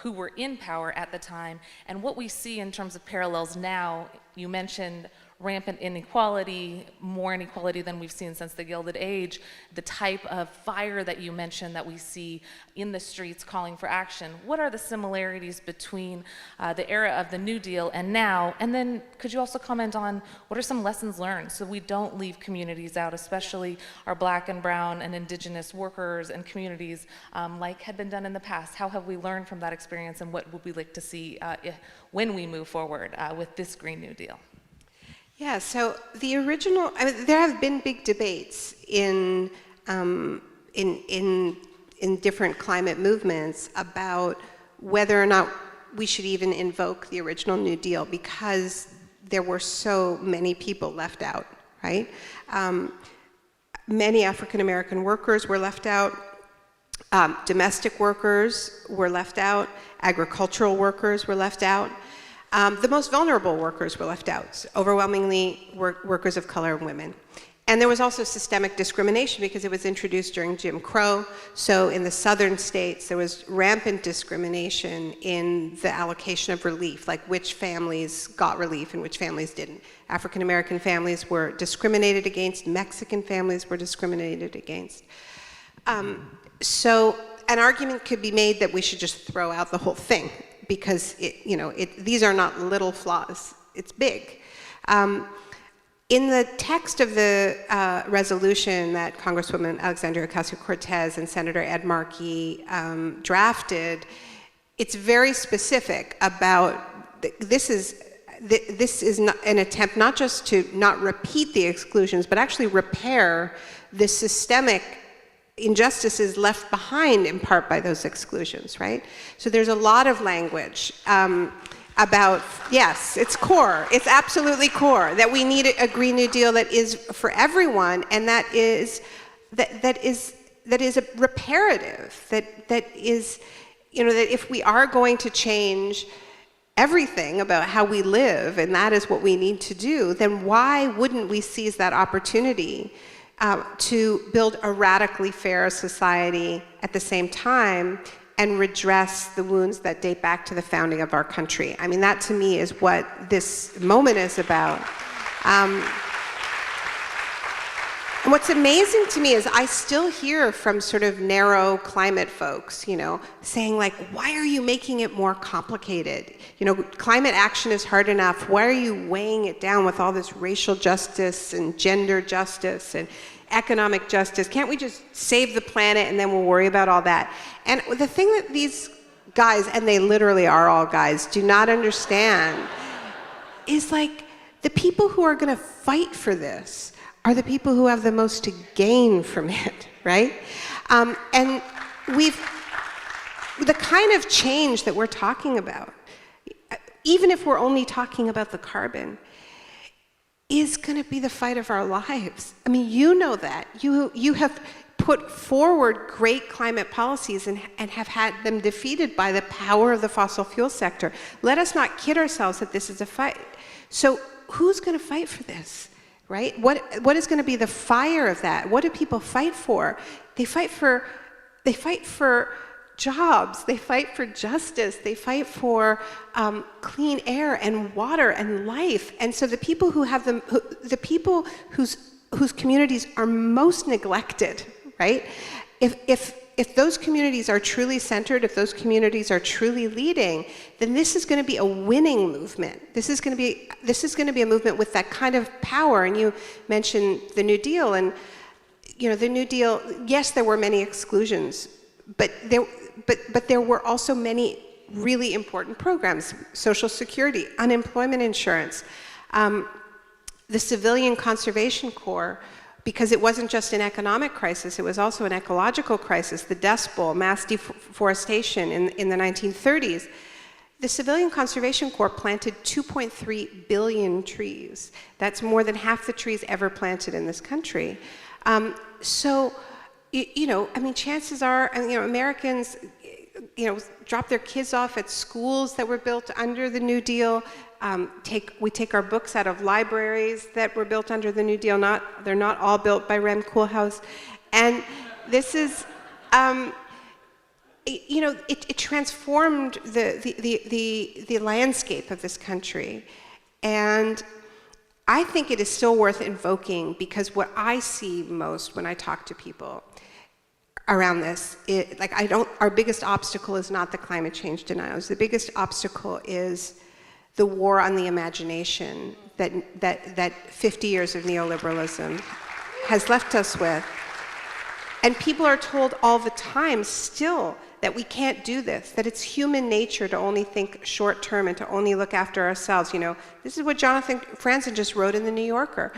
S2: who were in power at the time, and what we see in terms of parallels now? You mentioned rampant inequality, more inequality than we've seen since the Gilded Age, the type of fire that you mentioned that we see in the streets calling for action. What are the similarities between the era of the New Deal and now? And then could you also comment on what are some lessons learned so we don't leave communities out, especially our Black and Brown and Indigenous workers and communities like had been done in the past? How have we learned from that experience, and what would we like to see when we move forward with this Green New Deal?
S1: Yeah, so the original, there have been big debates in different climate movements about whether or not we should even invoke the original New Deal, because there were so many people left out, right? Many African American workers were left out. Domestic workers were left out. Agricultural workers were left out. The most vulnerable workers were left out, overwhelmingly workers of color and women. And there was also systemic discrimination because it was introduced during Jim Crow. So in the southern states, there was rampant discrimination in the allocation of relief, like which families got relief and which families didn't. African American families were discriminated against, Mexican families were discriminated against. So an argument could be made that we should just throw out the whole thing because these are not little flaws, it's big. In the text of the resolution that Congresswoman Alexandria Ocasio-Cortez and Senator Ed Markey drafted, it's very specific about this is not an attempt not just to not repeat the exclusions, but actually repair the systemic injustices left behind in part by those exclusions, right? So there's a lot of language about, yes, it's core, it's absolutely core, that we need a Green New Deal that is for everyone, and that is a reparative, that is, that if we are going to change everything about how we live, and that is what we need to do, then why wouldn't we seize that opportunity to build a radically fair society at the same time and redress the wounds that date back to the founding of our country? I mean, that to me is what this moment is about. And what's amazing to me is I still hear from sort of narrow climate folks, saying like, why are you making it more complicated? Climate action is hard enough. Why are you weighing it down with all this racial justice and gender justice and economic justice? Can't we just save the planet and then we'll worry about all that? And the thing that these guys, and they literally are all guys, do not understand is like the people who are going to fight for this are the people who have the most to gain from it, right? And the kind of change that we're talking about, even if we're only talking about the carbon, is going to be the fight of our lives. I mean, you know that. You have put forward great climate policies and have had them defeated by the power of the fossil fuel sector. Let us not kid ourselves that this is a fight. So who's going to fight for this, right? What is going to be the fire of that? What do people fight for? They fight for jobs, they fight for justice, they fight for clean air and water and life. And so the people who have them, the people whose communities are most neglected, right? If those communities are truly centered, if those communities are truly leading, then this is going to be a winning movement. This is going to be a movement with that kind of power. And you mentioned the New Deal, and the New Deal. Yes, there were many exclusions, but there were also many really important programs: Social Security, unemployment insurance, the Civilian Conservation Corps. Because it wasn't just an economic crisis, it was also an ecological crisis, the Dust Bowl, mass deforestation in the 1930s. The Civilian Conservation Corps planted 2.3 billion trees. That's more than half the trees ever planted in this country. Chances are, Americans, drop their kids off at schools that were built under the New Deal. We take our books out of libraries that were built under the New Deal. They're not all built by Rem Koolhaas. And this is, it transformed the landscape of this country. And I think it is still worth invoking, because what I see most when I talk to people around this, our biggest obstacle is not the climate change denials. The biggest obstacle is the war on the imagination that 50 years of neoliberalism has left us with. And people are told all the time still that we can't do this, that it's human nature to only think short term and to only look after ourselves. This is what Jonathan Franzen just wrote in The New Yorker.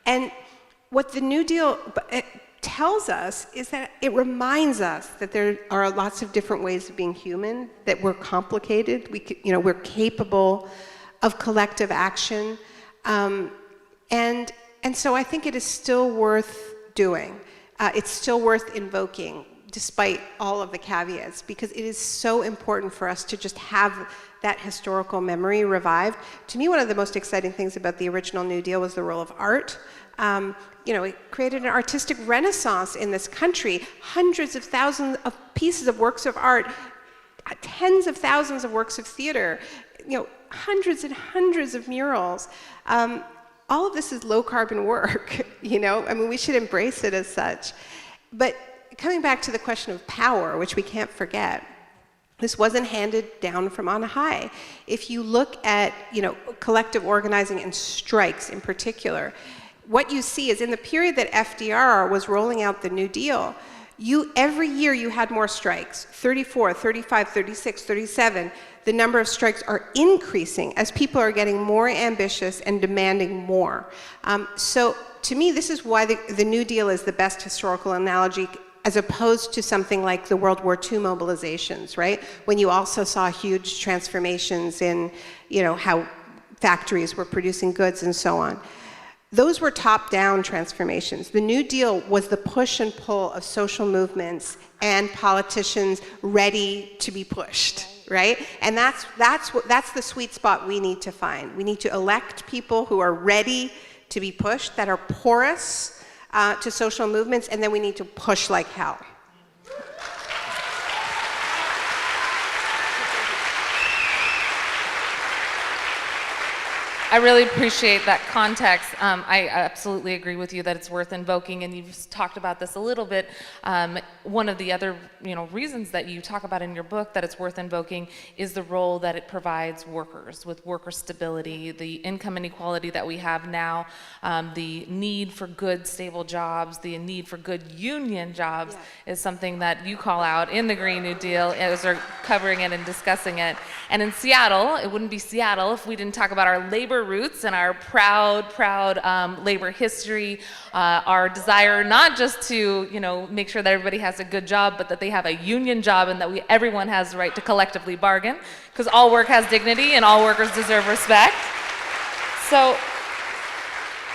S1: And what the New Deal tells us is that it reminds us that there are lots of different ways of being human, that we're complicated, we're capable of collective action, and so I think it is still worth doing. It's still worth invoking. despite all of the caveats, because it is so important for us to just have that historical memory revived. To me, one of the most exciting things about the original New Deal was the role of art. It created an artistic renaissance in this country. Hundreds of thousands of pieces of works of art, tens of thousands of works of theater, hundreds and hundreds of murals. All of this is low carbon work, we should embrace it as such. But coming back to the question of power, which we can't forget, this wasn't handed down from on high. If you look at, collective organizing and strikes in particular, what you see is in the period that FDR was rolling out the New Deal, every year you had more strikes, 34, 35, 36, 37. The number of strikes are increasing as people are getting more ambitious and demanding more. So to me, this is why the New Deal is the best historical analogy, as opposed to something like the World War II mobilizations, right? When you also saw huge transformations in, how factories were producing goods and so on. Those were top-down transformations. The New Deal was the push and pull of social movements and politicians ready to be pushed, right? And that's the sweet spot we need to find. We need to elect people who are ready to be pushed, that are porous to social movements, and then we need to push like hell.
S2: I really appreciate that context. I absolutely agree with you that it's worth invoking, and you've talked about this a little bit. One of the other reasons that you talk about in your book that it's worth invoking is the role that it provides workers with worker stability, the income inequality that we have now, the need for good, stable jobs, the need for good union jobs is something that you call out in the Green New Deal as we're covering it and discussing it. And in Seattle, it wouldn't be Seattle if we didn't talk about our labor roots and our proud labor history, our desire not just to make sure that everybody has a good job, but that they have a union job and that everyone has the right to collectively bargain, because all work has dignity and all workers deserve respect. So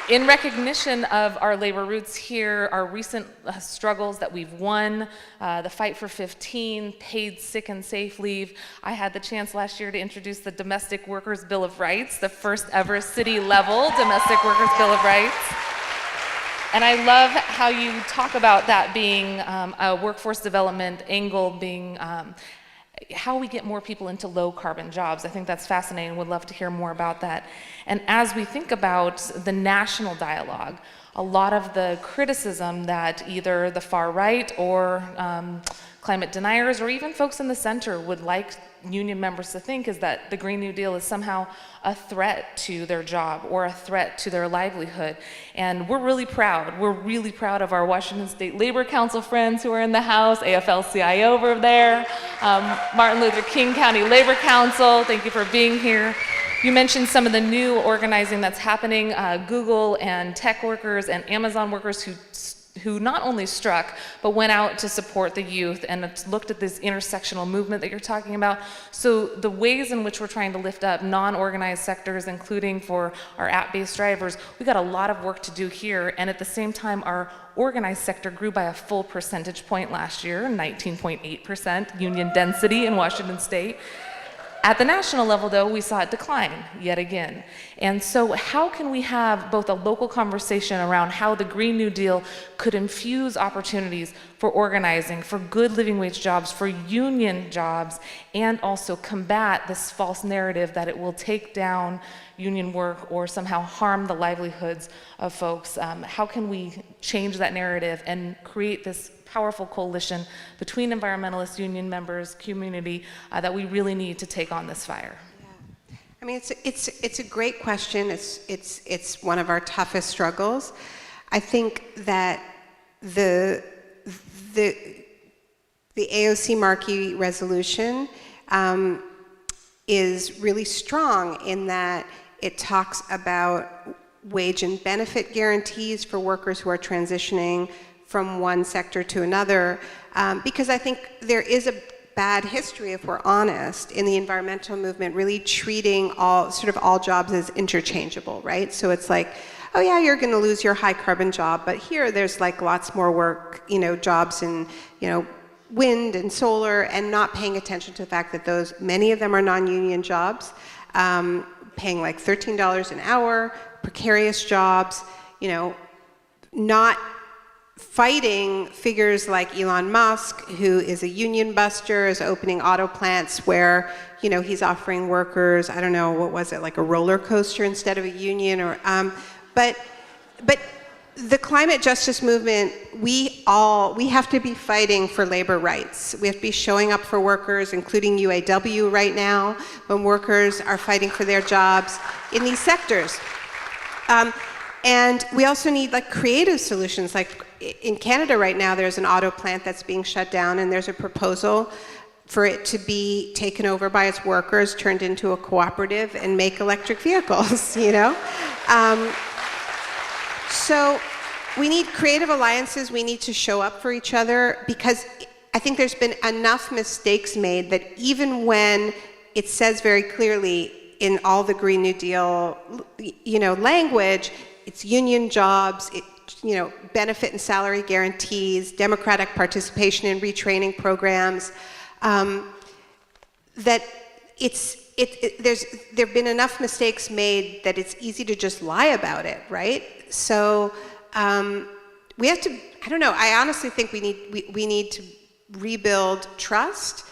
S2: in recognition of our labor roots here, our recent struggles that we've won, the fight for 15, paid sick and safe leave, I had the chance last year to introduce the Domestic Workers Bill of Rights, the first ever city-level Domestic Workers Bill of Rights. And I love how you talk about that being a workforce development angle, being how we get more people into low carbon jobs. I think that's fascinating. Would love to hear more about that. And as we think about the national dialogue, a lot of the criticism that either the far right or climate deniers or even folks in the center would like union members to think is that the Green New Deal is somehow a threat to their job or a threat to their livelihood. And we're really proud. We're really proud of our Washington State Labor Council friends who are in the House, AFL-CIO over there, Martin Luther King County Labor Council, thank you for being here. You mentioned some of the new organizing that's happening, Google and tech workers and Amazon workers who not only struck, but went out to support the youth and looked at this intersectional movement that you're talking about. So the ways in which we're trying to lift up non-organized sectors, including for our app-based drivers, we got a lot of work to do here. And at the same time, our organized sector grew by a full percentage point last year, 19.8% union density in Washington State. At the national level, though, we saw it decline yet again. And so how can we have both a local conversation around how the Green New Deal could infuse opportunities for organizing, for good living wage jobs, for union jobs, and also combat this false narrative that it will take down union work or somehow harm the livelihoods of folks? How can we change that narrative and create this powerful coalition between environmentalist union members, community, that we really need to take on this fire?
S1: Yeah. I mean, it's a great question. It's one of our toughest struggles. I think that the AOC Markey resolution is really strong in that it talks about wage and benefit guarantees for workers who are transitioning from one sector to another, because I think there is a bad history, if we're honest, in the environmental movement, really treating all jobs as interchangeable, right? So it's like, oh yeah, you're going to lose your high carbon job, but here there's like lots more work, jobs in, wind and solar and not paying attention to the fact that many of them are non-union jobs, paying like $13 an hour, precarious jobs, not fighting figures like Elon Musk, who is a union buster, is opening auto plants where, he's offering workers, I don't know, what was it, like a roller coaster instead of a union, or, but the climate justice movement, we have to be fighting for labor rights. We have to be showing up for workers, including UAW right now, when workers are fighting for their jobs in these sectors. And we also need creative solutions. Like in Canada right now, there's an auto plant that's being shut down, and there's a proposal for it to be taken over by its workers, turned into a cooperative, and make electric vehicles, So we need creative alliances. We need to show up for each other, because I think there's been enough mistakes made that even when it says very clearly in all the Green New Deal, language, it's union jobs, benefit and salary guarantees, democratic participation in retraining programs, that there've been enough mistakes made that it's easy to just lie about it, right? So we have to, I don't know, I honestly think we need to rebuild trust.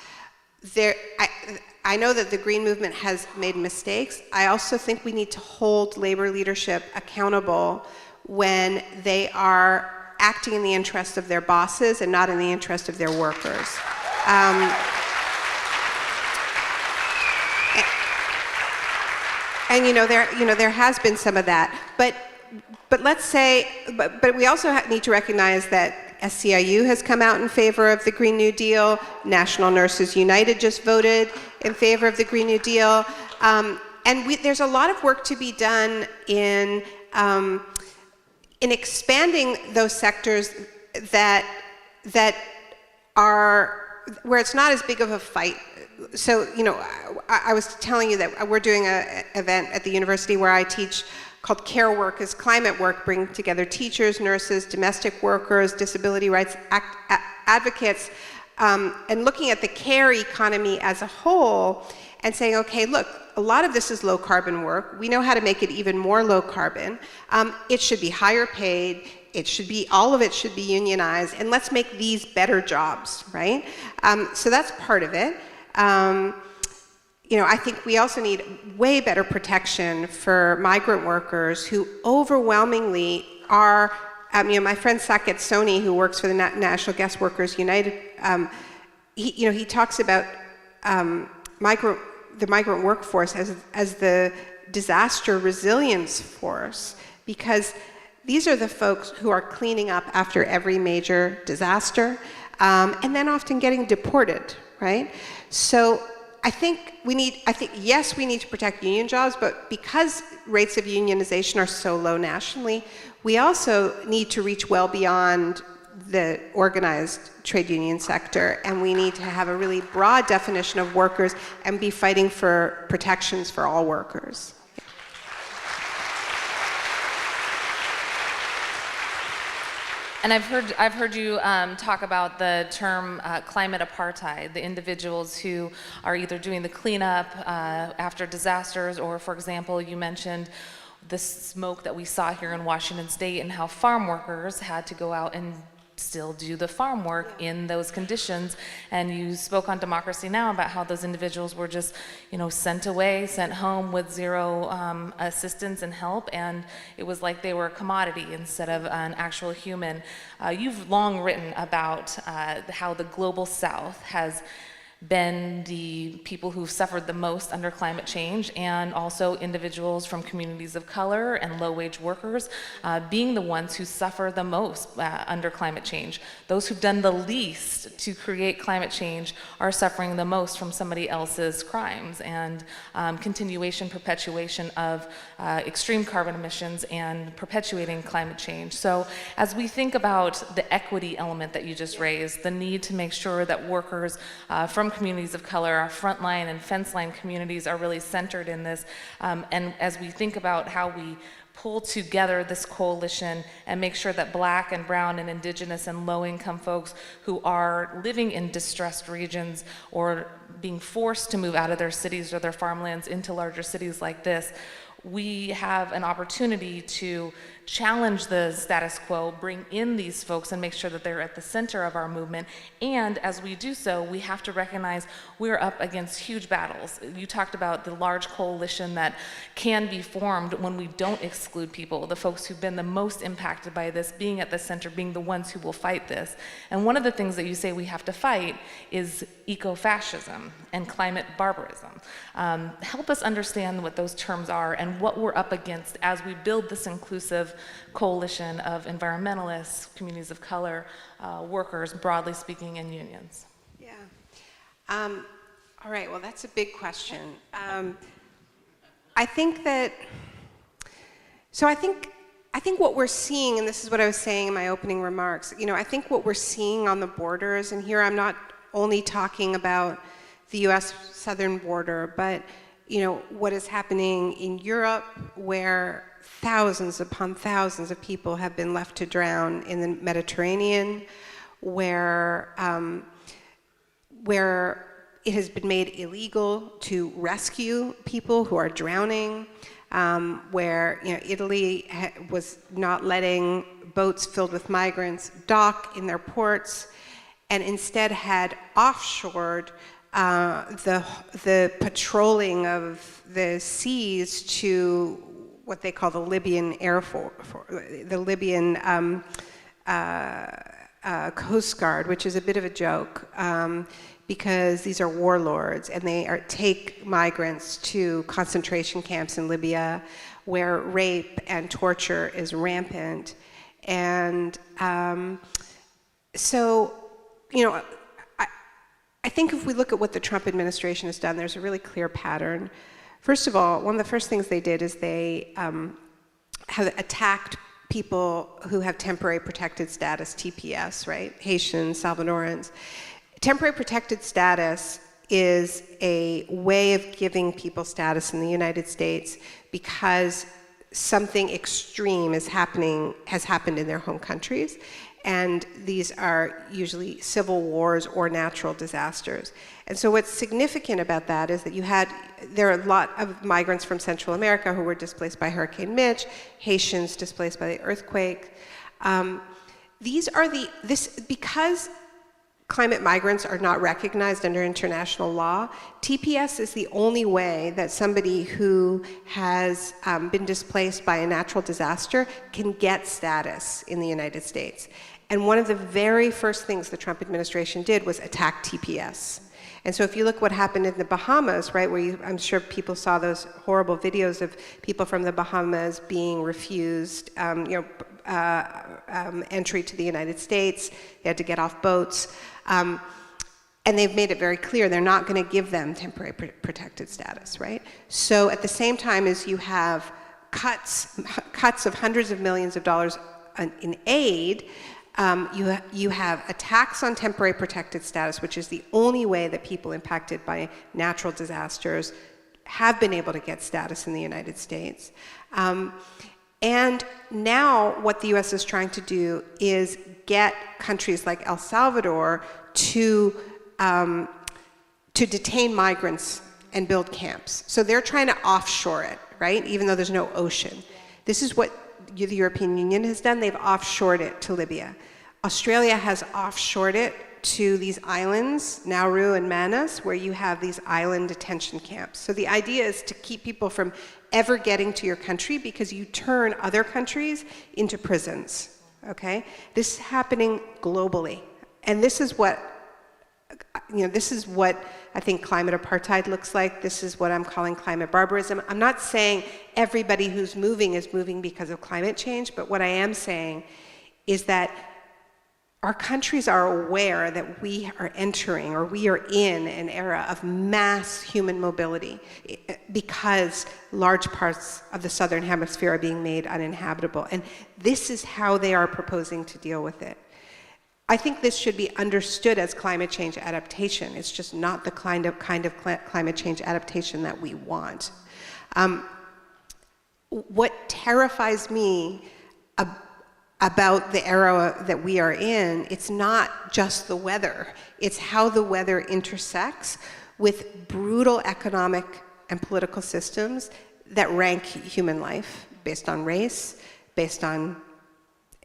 S1: I know that the Green Movement has made mistakes. I also think we need to hold labor leadership accountable when they are acting in the interest of their bosses and not in the interest of their workers. There has been some of that, but let's say, but we also need to recognize that SCIU has come out in favor of the Green New Deal. National Nurses United just voted in favor of the Green New Deal, and there's a lot of work to be done in expanding those sectors that are where it's not as big of a fight. So, I was telling you that we're doing an event at the university where I teach called Care Work is Climate Work, bringing together teachers, nurses, domestic workers, disability rights advocates, and looking at the care economy as a whole and saying, okay, look, a lot of this is low carbon work. We know how to make it even more low carbon. It should be higher paid. All of it should be unionized, and let's make these better jobs, right? So that's part of it. I think we also need way better protection for migrant workers who overwhelmingly are, my friend Saket Soni, who works for the National Guest Workers United, he talks about the migrant workforce as the disaster resilience force, because these are the folks who are cleaning up after every major disaster, and then often getting deported, right? So I think yes, we need to protect union jobs, but because rates of unionization are so low nationally, we also need to reach well beyond the organized trade union sector, and we need to have a really broad definition of workers and be fighting for protections for all workers.
S2: And I've heard you talk about the term climate apartheid, the individuals who are either doing the cleanup after disasters, or, for example, you mentioned the smoke that we saw here in Washington State and how farm workers had to go out and still do the farm work in those conditions. And you spoke on Democracy Now! About how those individuals were just, sent home with zero assistance and help, and it was like they were a commodity instead of an actual human. You've long written about how the global South has been the people who've suffered the most under climate change, and also individuals from communities of color and low-wage workers being the ones who suffer the most under climate change. Those who've done the least to create climate change are suffering the most from somebody else's crimes and perpetuation of extreme carbon emissions and perpetuating climate change. So as we think about the equity element that you just raised, the need to make sure that workers from communities of color, our frontline and fence line communities are really centered in this. And as we think about how we pull together this coalition and make sure that Black and brown and indigenous and low-income folks who are living in distressed regions or being forced to move out of their cities or their farmlands into larger cities like this, we have an opportunity to challenge the status quo, bring in these folks and make sure that they're at the center of our movement. And as we do so, we have to recognize we're up against huge battles. You talked about the large coalition that can be formed when we don't exclude people, the folks who've been the most impacted by this, being at the center, being the ones who will fight this. And one of the things that you say we have to fight is eco-fascism and climate barbarism. Help us understand what those terms are and what we're up against as we build this inclusive coalition of environmentalists, communities of color, workers, broadly speaking, and unions.
S1: Yeah. All right, well, that's a big question. I think what we're seeing, and this is what I was saying in my opening remarks, I think what we're seeing on the borders, and here I'm not only talking about the US southern border, but what is happening in Europe, where thousands upon thousands of people have been left to drown in the Mediterranean, where it has been made illegal to rescue people who are drowning, where Italy was not letting boats filled with migrants dock in their ports, and instead had offshored the patrolling of the seas to what they call the Libyan Air Force, the Libyan Coast Guard, which is a bit of a joke because these are warlords and they take migrants to concentration camps in Libya where rape and torture is rampant. And I think if we look at what the Trump administration has done, there's a really clear pattern. First of all, one of the first things they did is they have attacked people who have temporary protected status, TPS, right? Haitians, Salvadorans. Temporary protected status is a way of giving people status in the United States because something extreme has happened in their home countries. And these are usually civil wars or natural disasters. And so what's significant about that is that there are a lot of migrants from Central America who were displaced by Hurricane Mitch, Haitians displaced by the earthquake. Because climate migrants are not recognized under international law, TPS is the only way that somebody who has been displaced by a natural disaster can get status in the United States. And one of the very first things the Trump administration did was attack TPS. And so if you look what happened in the Bahamas, right, where I'm sure people saw those horrible videos of people from the Bahamas being refused entry to the United States. They had to get off boats. And they've made it very clear they're not going to give them temporary protected status, right? So at the same time as you have cuts of hundreds of millions of dollars in aid, you have a tax on temporary protected status, which is the only way that people impacted by natural disasters have been able to get status in the United States. And now what the US is trying to do is get countries like El Salvador to detain migrants and build camps. So they're trying to offshore it, right? Even though there's no ocean. This is what the European Union has done. They've offshored it to Libya. Australia has offshored it to these islands, Nauru and Manus, where you have these island detention camps. So the idea is to keep people from ever getting to your country because you turn other countries into prisons, okay? This is happening globally. And this is what I think climate apartheid looks like. This is what I'm calling climate barbarism. I'm not saying everybody who's moving is moving because of climate change, but what I am saying is that our countries are aware that we are entering or we are in an era of mass human mobility because large parts of the southern hemisphere are being made uninhabitable. And this is how they are proposing to deal with it. I think this should be understood as climate change adaptation. It's just not the kind of climate change adaptation that we want. what terrifies me about the era that we are in, it's not just the weather, it's how the weather intersects with brutal economic and political systems that rank human life based on race, based on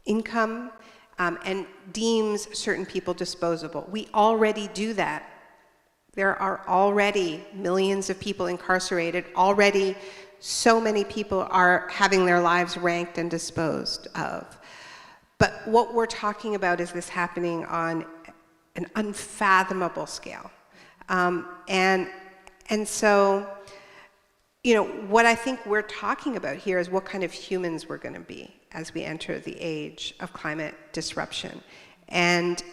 S1: income, and deems certain people disposable. We already do that. There are already millions of people incarcerated. Already so many people are having their lives ranked and disposed of. But what we're talking about is this happening on an unfathomable scale. And so, what I think we're talking about here is what kind of humans we're going to be as we enter the age of climate disruption. And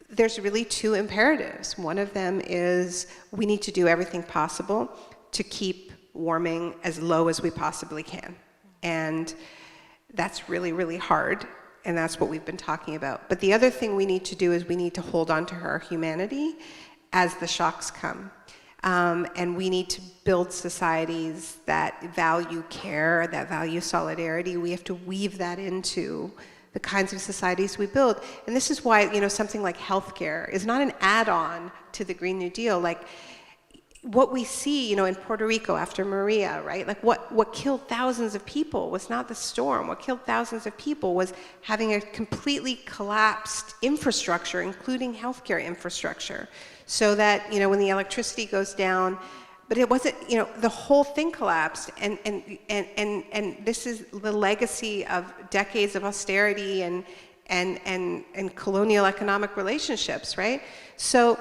S1: there's really two imperatives. One of them is we need to do everything possible to keep warming as low as we possibly can. And that's really, really hard. And that's what we've been talking about. But the other thing we need to do is we need to hold on to our humanity as the shocks come. And we need to build societies that value care, that value solidarity. We have to weave that into the kinds of societies we build. And this is why, something like healthcare is not an add-on to the Green New Deal. Like, what we see, in Puerto Rico after Maria, right? Like what killed thousands of people was not the storm. What killed thousands of people was having a completely collapsed infrastructure, including healthcare infrastructure, so that, when the electricity goes down, but it wasn't, the whole thing collapsed. And this is the legacy of decades of austerity and colonial economic relationships, right? So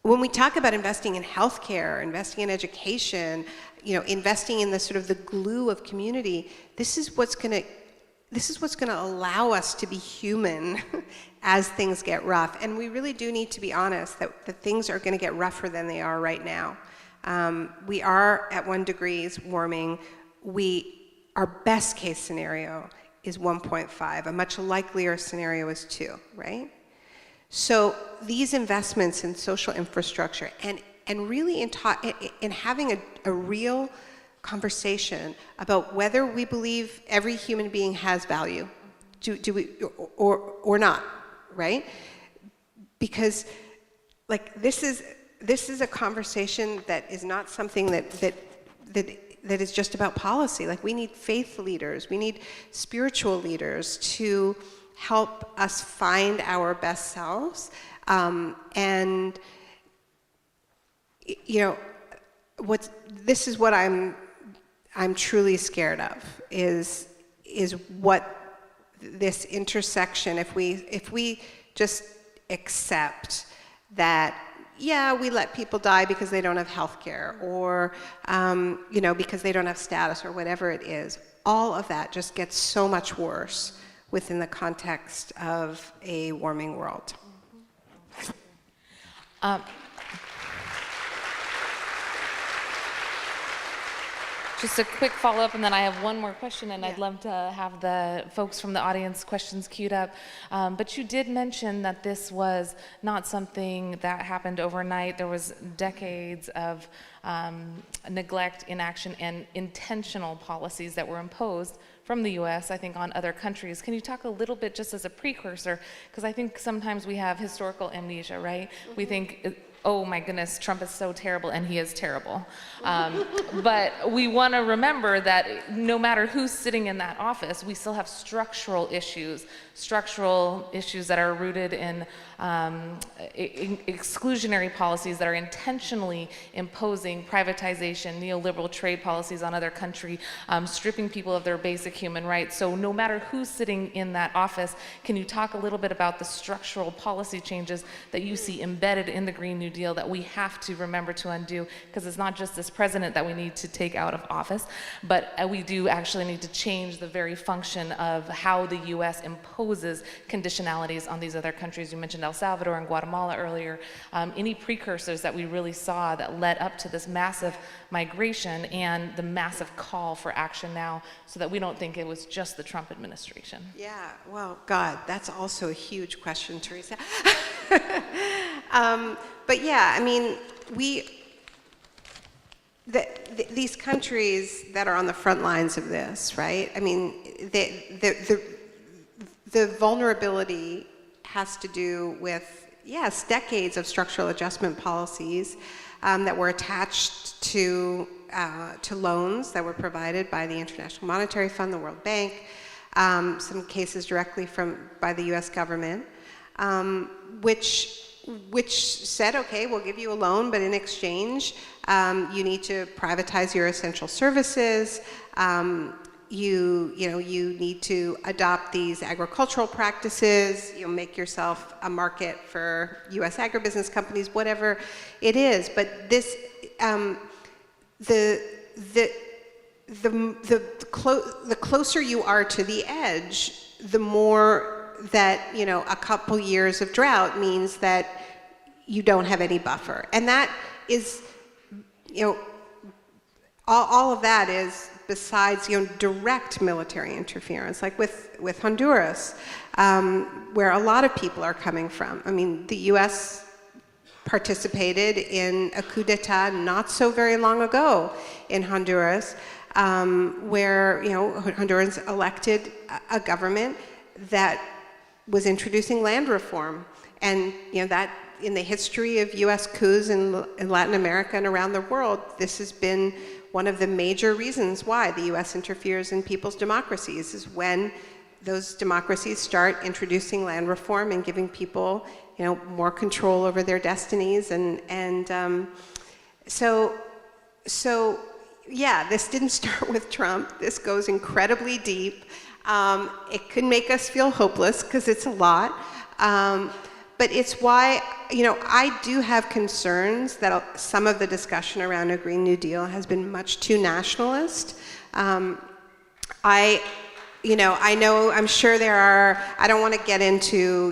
S1: when we talk about investing in healthcare, investing in education, investing in the sort of the glue of community, this is what's going to allow us to be human as things get rough. And we really do need to be honest that things are going to get rougher than they are right now. We are at 1 degree warming. Our best case scenario is 1.5. A much likelier scenario is 2, right? So these investments in social infrastructure and really in having a real conversation about whether we believe every human being has value, do we or not, right? Because this is a conversation that is not something that is just about policy. Like, we need faith leaders, we need spiritual leaders to help us find our best selves. And this is what I'm truly scared of, is what this intersection, if we just accept that, yeah, we let people die because they don't have health care, or because they don't have status, or whatever it is, all of that just gets so much worse within the context of a warming world.
S2: Just a quick follow-up, and then I have one more question, and I'd love to have the folks from the audience questions queued up. But you did mention that this was not something that happened overnight. There was decades of neglect, inaction, and intentional policies that were imposed from the US, I think, on other countries. Can you talk a little bit, just as a precursor, because I think sometimes we have historical amnesia, right? Mm-hmm. We think, oh my goodness, Trump is so terrible, and he is terrible. But we want to remember that no matter who's sitting in that office, we still have structural issues that are rooted in exclusionary policies that are intentionally imposing privatization, neoliberal trade policies on other countries, stripping people of their basic human rights. So no matter who's sitting in that office, can you talk a little bit about the structural policy changes that you see embedded in the Green New Deal that we have to remember to undo? Because it's not just this president that we need to take out of office, but we do actually need to change the very function of how the US imposes conditionalities on these other countries. You mentioned El Salvador and Guatemala earlier. Any precursors that we really saw that led up to this massive migration and the massive call for action now, so that we don't think it was just the Trump administration?
S1: Yeah, well, God, that's also a huge question, Teresa. But yeah, I mean, these countries that are on the front lines of this, right? I mean, the vulnerability has to do with, yes, decades of structural adjustment policies that were attached to loans that were provided by the International Monetary Fund, the World Bank, some cases directly by the U.S. government, which said, okay, we'll give you a loan, but in exchange, you need to privatize your essential services. You need to adopt these agricultural practices. You'll make yourself a market for U.S. agribusiness companies, whatever it is. But this, the closer you are to the edge, the more that, a couple years of drought means that you don't have any buffer. And that is, all of that is besides, direct military interference, like with Honduras, where a lot of people are coming from. I mean, the U.S. participated in a coup d'etat not so very long ago in Honduras, where, Hondurans elected a government that was introducing land reform. And, that in the history of U.S. coups in Latin America and around the world, this has been one of the major reasons why the U.S. interferes in people's democracies, is when those democracies start introducing land reform and giving people, more control over their destinies. So yeah, this didn't start with Trump. This goes incredibly deep. It can make us feel hopeless because it's a lot. But it's why, I do have concerns that some of the discussion around a Green New Deal has been much too nationalist. I'm sure there are, I don't want to get into,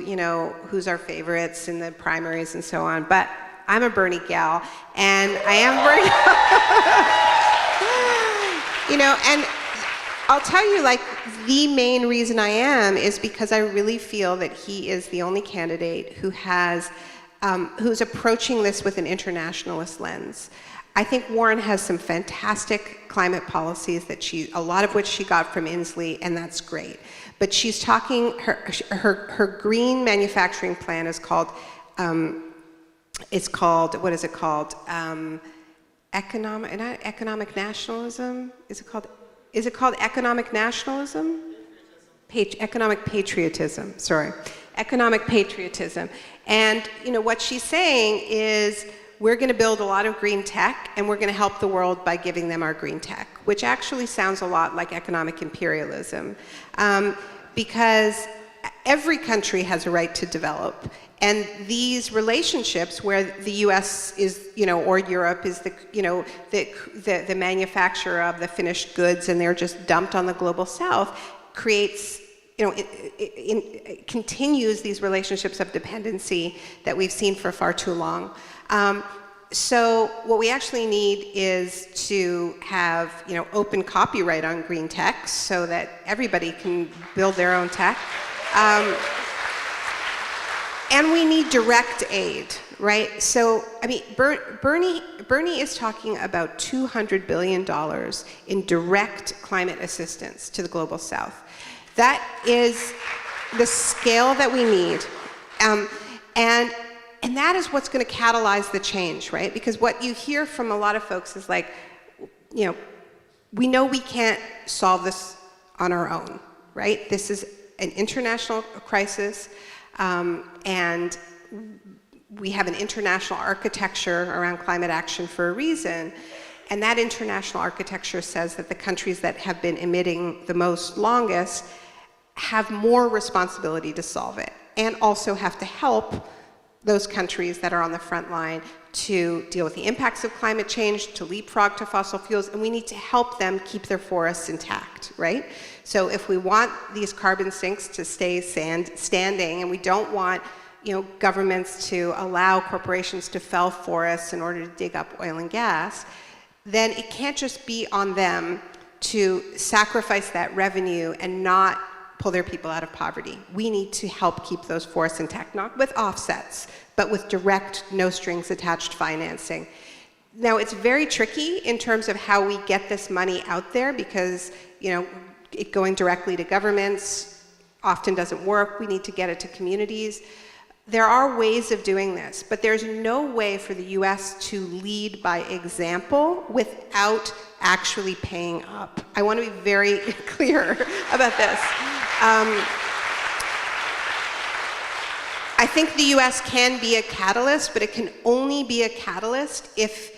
S1: who's our favorites in the primaries and so on, but I'm a Bernie gal, and I am Bernie. And I'll tell you, the main reason I am is because I really feel that he is the only candidate who has, who's approaching this with an internationalist lens. I think Warren has some fantastic climate policies that a lot of which she got from Inslee, and that's great. But she's talking, her green manufacturing plan is called, what is it called? Economic nationalism? Is it called economic nationalism? Economic patriotism, sorry. Economic patriotism. And what she's saying is, we're going to build a lot of green tech, and we're going to help the world by giving them our green tech, which actually sounds a lot like economic imperialism, because every country has a right to develop. And these relationships where the U.S. is, or Europe is the manufacturer of the finished goods, and they're just dumped on the global South, creates, it continues these relationships of dependency that we've seen for far too long. So what we actually need is to have, open copyright on green tech so that everybody can build their own tech. And we need direct aid, right? So, I mean, Bernie is talking about $200 billion in direct climate assistance to the global South. That is the scale that we need. And that is what's going to catalyze the change, right? Because what you hear from a lot of folks is like, we know we can't solve this on our own, right? This is an international crisis. And we have an international architecture around climate action for a reason. And that international architecture says that the countries that have been emitting the most longest have more responsibility to solve it, and also have to help those countries that are on the front line to deal with the impacts of climate change, to leapfrog to fossil fuels, and we need to help them keep their forests intact, right? So if we want these carbon sinks to stay standing, and we don't want governments to allow corporations to fell forests in order to dig up oil and gas, then it can't just be on them to sacrifice that revenue and not pull their people out of poverty. We need to help keep those forests intact, not with offsets, but with direct, no strings attached financing. Now, it's very tricky in terms of how we get this money out there because, it going directly to governments often doesn't work. We need to get it to communities. There are ways of doing this, but there's no way for the US to lead by example without actually paying up. I want to be very clear about this. I think the US can be a catalyst, but it can only be a catalyst if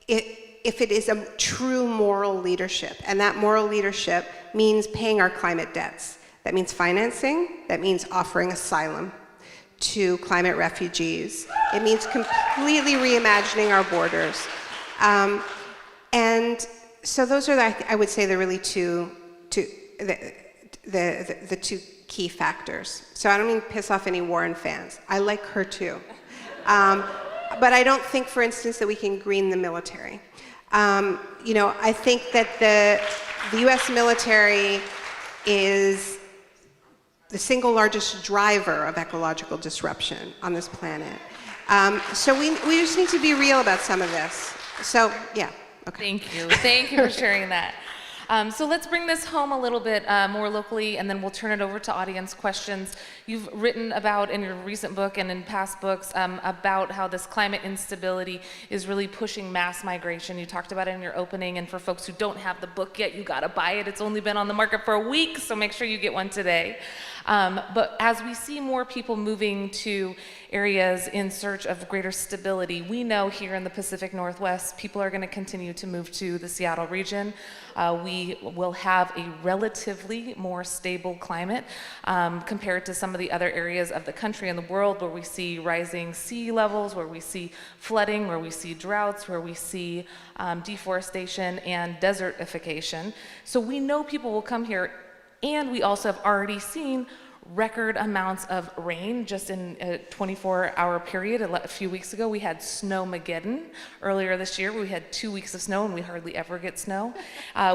S1: it is a true moral leadership. And that moral leadership means paying our climate debts. That means financing. That means offering asylum to climate refugees. It means completely reimagining our borders. And so those are, I would say, the really the two key factors. So I don't mean to piss off any Warren fans. I like her too. But I don't think, for instance, that we can green the military. I think that the US military is the single largest driver of ecological disruption on this planet. So we just need to be real about some of this. So, yeah, okay.
S2: Thank you for sharing that. So let's bring this home a little bit more locally, and then we'll turn it over to audience questions. You've written about in your recent book and in past books about how this climate instability is really pushing mass migration. You talked about it in your opening, and for folks who don't have the book yet, you gotta buy it. It's only been on the market for a week, so make sure you get one today. But as we see more people moving to areas in search of greater stability, we know here in the Pacific Northwest, people are going to continue to move to the Seattle region. We will have a relatively more stable climate compared to some of the other areas of the country and the world where we see rising sea levels, where we see flooding, where we see droughts, where we see deforestation and desertification. So we know people will come here. And we also have already seen record amounts of rain just in a 24-hour period. A few weeks ago, we had Snowmageddon. Earlier this year, we had 2 weeks of snow, and we hardly ever get snow.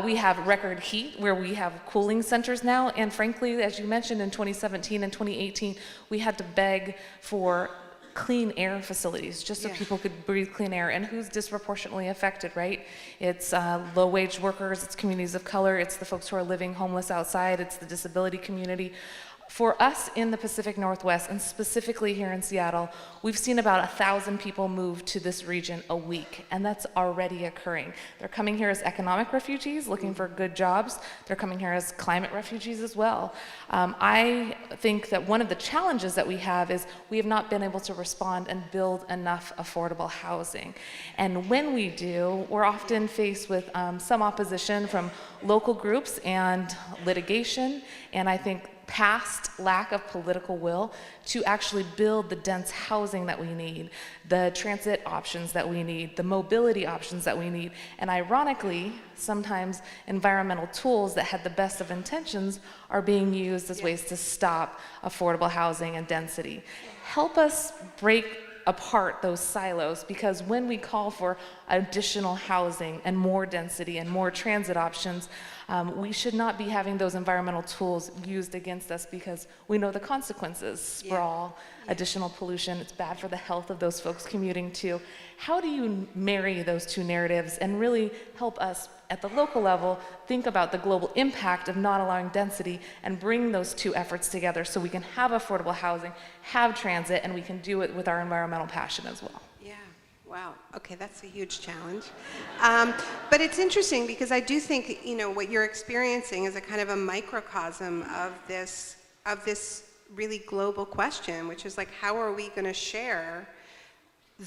S2: We have record heat, where we have cooling centers now. And frankly, as you mentioned, in 2017 and 2018, we had to beg for clean air facilities just so people could breathe clean air. And who's disproportionately affected, right? It's low-wage workers, it's communities of color, it's the folks who are living homeless outside, it's the disability community. For us in the Pacific Northwest, and specifically here in Seattle, we've seen about 1,000 people move to this region a week, and that's already occurring. They're coming here as economic refugees, looking for good jobs. They're coming here as climate refugees as well. I think that one of the challenges that we have is we have not been able to respond and build enough affordable housing. And when we do, we're often faced with some opposition from local groups and litigation, and I think past lack of political will to actually build the dense housing that we need, the transit options that we need, the mobility options that we need, and ironically, sometimes environmental tools that had the best of intentions are being used as ways to stop affordable housing and density. Help us break apart those silos, because when we call for additional housing and more density and more transit options, we should not be having those environmental tools used against us, because we know the consequences: sprawl, additional pollution. It's bad for the health of those folks commuting too. How do you marry those two narratives and really help us at the local level think about the global impact of not allowing density and bring those two efforts together so we can have affordable housing, have transit, and we can do it with our environmental passion as well?
S1: Yeah, wow, okay, that's a huge challenge. But it's interesting because I do think, what you're experiencing is a kind of a microcosm of this really global question, which is like, how are we going to share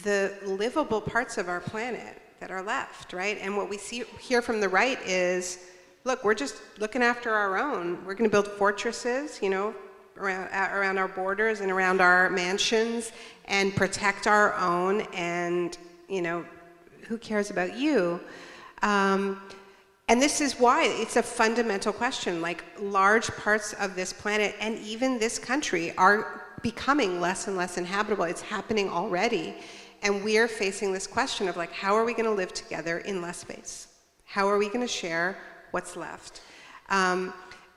S1: the livable parts of our planet that are left, right? And what we hear from the right is, look, we're just looking after our own. We're going to build fortresses, around our borders and around our mansions, and protect our own, and, who cares about you? And this is why it's a fundamental question. Like, large parts of this planet and even this country are becoming less and less inhabitable. It's happening already. And we're facing this question of, like, how are we going to live together in less space? How are we going to share what's left?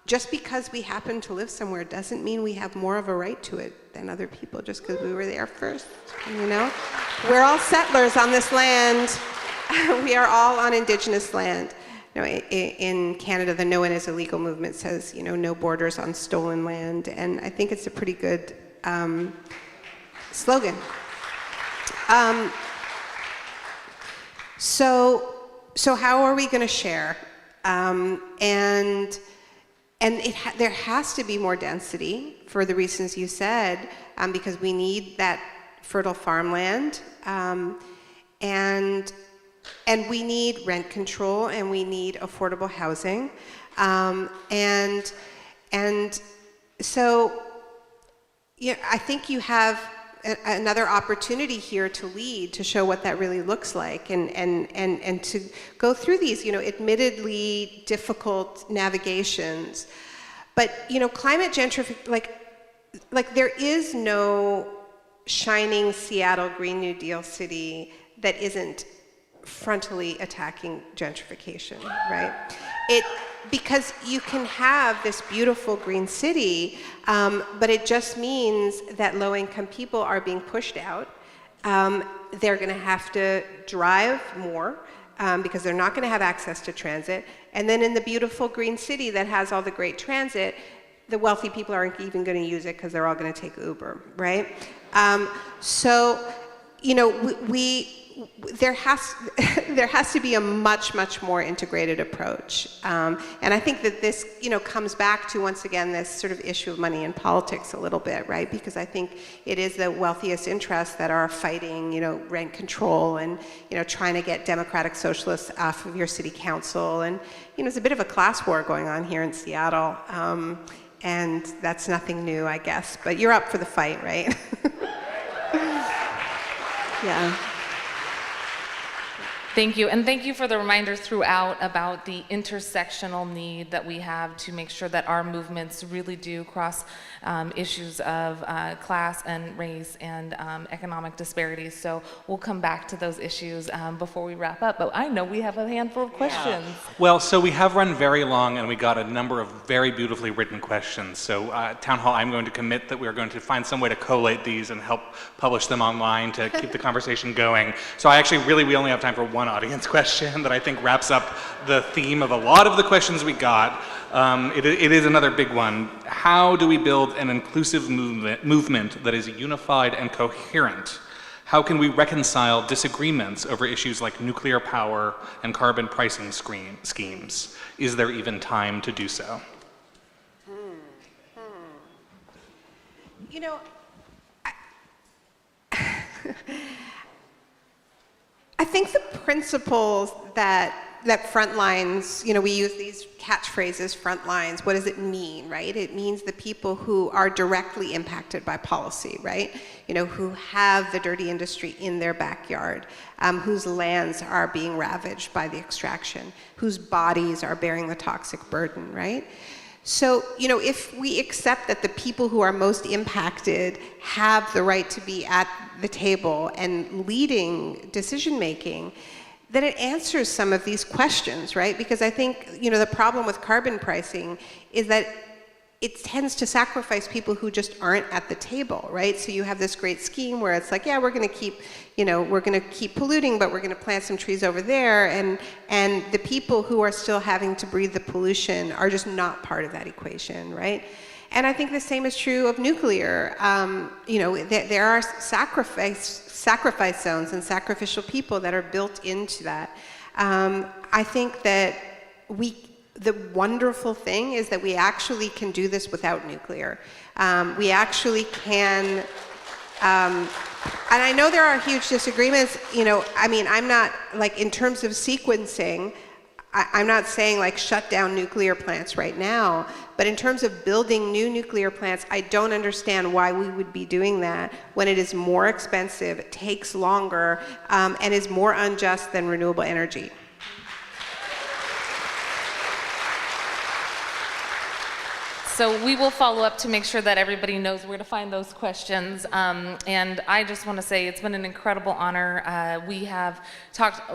S1: Just because we happen to live somewhere doesn't mean we have more of a right to it than other people, just because we were there first, We're all settlers on this land. we are all on Indigenous land. You know, in Canada, the No One is Illegal movement says, you know, no borders on stolen land, and I think it's a pretty good slogan. So how are we going to share? There has to be more density for the reasons you said, because we need that fertile farmland, and we need rent control, and we need affordable housing, and so yeah, I think you have another opportunity here to lead, to show what that really looks like, and to go through these, you know, admittedly difficult navigations. But, you know, climate gentrification, like there is no shining Seattle Green New Deal city that isn't frontally attacking gentrification, right? Because you can have this beautiful green city, but it just means that low-income people are being pushed out. They're going to have to drive more because they're not going to have access to transit. And then in the beautiful green city that has all the great transit, the wealthy people aren't even going to use it because they're all going to take Uber, right? So, you know, there has to be a much more integrated approach, and I think that this, you know, comes back to, once again, this sort of issue of money in politics a little bit, right? Because I think it is the wealthiest interests that are fighting, you know, rent control and, you know, trying to get democratic socialists off of your city council, and, you know, it's a bit of a class war going on here in Seattle, and that's nothing new, I guess. But you're up for the fight, right? Yeah.
S2: Thank you, and thank you for the reminder throughout about the intersectional need that we have to make sure that our movements really do cross issues of class and race and economic disparities. So we'll come back to those issues before we wrap up, but I know we have a handful of questions.
S3: Yeah. Well, so we have run very long, and we got a number of very beautifully written questions. So Town Hall, I'm going to commit that we're going to find some way to collate these and help publish them online to keep the conversation going. So we only have time for one audience question that I think wraps up the theme of a lot of the questions we got. It is another big one. How do we build an inclusive movement that is unified and coherent? How can we reconcile disagreements over issues like nuclear power and carbon pricing schemes? Is there even time to do so?
S1: You know, I think the principles that frontlines, you know, we use these catchphrases, frontlines, what does it mean, right? It means the people who are directly impacted by policy, right? You know, who have the dirty industry in their backyard, whose lands are being ravaged by the extraction, whose bodies are bearing the toxic burden, right? So, you know, if we accept that the people who are most impacted have the right to be at the table and leading decision-making, then it answers some of these questions, right? Because I think, you know, the problem with carbon pricing is that it tends to sacrifice people who just aren't at the table, right? So you have this great scheme where it's like, yeah, we're going to keep, you know, we're going to keep polluting, but we're going to plant some trees over there, and the people who are still having to breathe the pollution are just not part of that equation, right? And I think the same is true of nuclear. You know, there are sacrifice zones and sacrificial people that are built into that. I think that the wonderful thing is that we actually can do this without nuclear. We actually can, and I know there are huge disagreements, you know, I mean, I'm not, like, in terms of sequencing, I'm not saying, like, shut down nuclear plants right now, but in terms of building new nuclear plants, I don't understand why we would be doing that when it is more expensive, it takes longer, and is more unjust than renewable energy.
S2: So we will follow up to make sure that everybody knows where to find those questions. And I just want to say it's been an incredible honor. We have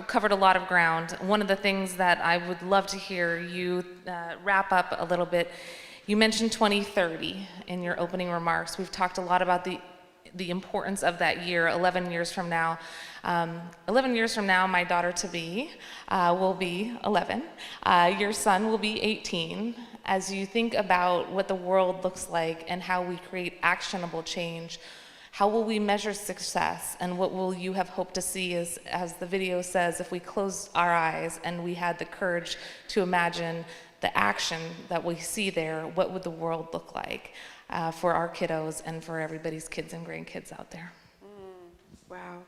S2: covered a lot of ground. One of the things that I would love to hear you wrap up a little bit, you mentioned 2030 in your opening remarks. We've talked a lot about the the importance of that year, 11 years from now. 11 years from now, my daughter-to-be will be 11. Your son will be 18. As you think about what the world looks like and how we create actionable change, how will we measure success, and what will you have hoped to see as the video says, if we closed our eyes and we had the courage to imagine the action that we see there, what would the world look like for our kiddos and for everybody's kids and grandkids out there?
S1: Wow.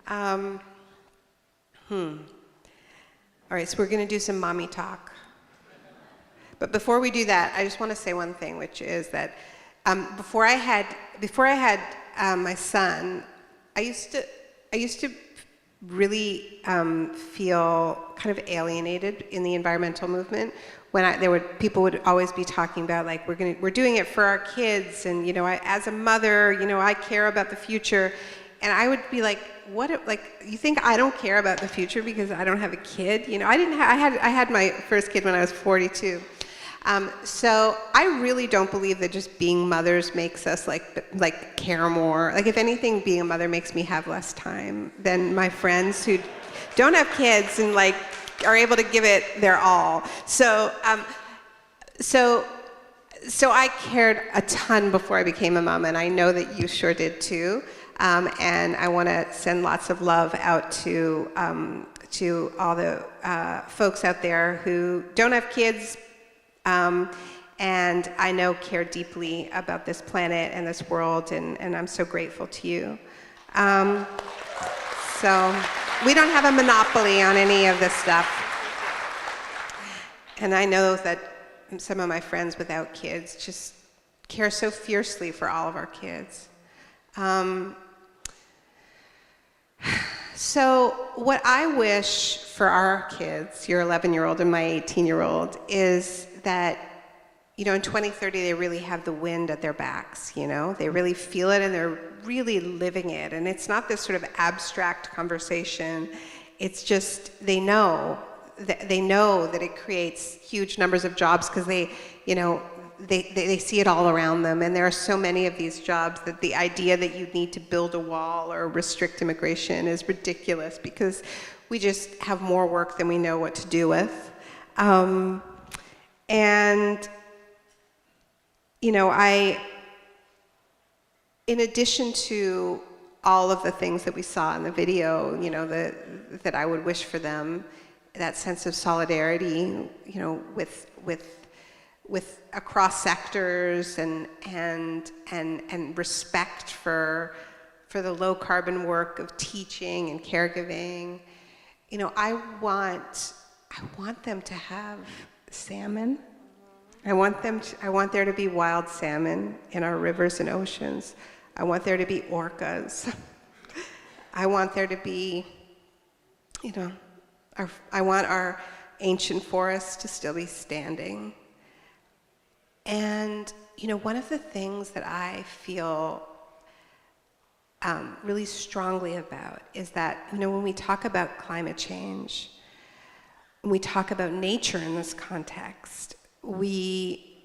S1: All right, so we're going to do some mommy talk. But before we do that, I just want to say one thing, which is that before I had my son, I used to really feel kind of alienated in the environmental movement when people would always be talking about, like, we're doing it for our kids, and as a mother, I care about the future, and I would be like, you think I don't care about the future because I don't have a kid? I had my first kid when I was 42. So I really don't believe that just being mothers makes us like care more. Like, if anything, being a mother makes me have less time than my friends who don't have kids and are able to give it their all. So I cared a ton before I became a mom, and I know that you sure did too. And I want to send lots of love out to all the folks out there who don't have kids. And I know care deeply about this planet and this world, and I'm so grateful to you. So we don't have a monopoly on any of this stuff. And I know that some of my friends without kids just care so fiercely for all of our kids. So what I wish for our kids, your 11-year-old and my 18-year-old, is that, in 2030 they really have the wind at their backs, They really feel it and they're really living it. And it's not this sort of abstract conversation. It's just they know that it creates huge numbers of jobs because they see it all around them, and there are so many of these jobs that the idea that you need to build a wall or restrict immigration is ridiculous because we just have more work than we know what to do with. In addition to all of the things that we saw in the video, that I would wish for them, that sense of solidarity, with across sectors and respect for the low carbon work of teaching and caregiving. I want them to have salmon. I want there to be wild salmon in our rivers and oceans. I want there to be orcas. I want there to be, I want our ancient forests to still be standing. And, one of the things that I feel really strongly about is that, when we talk about climate change, when we talk about nature in this context, we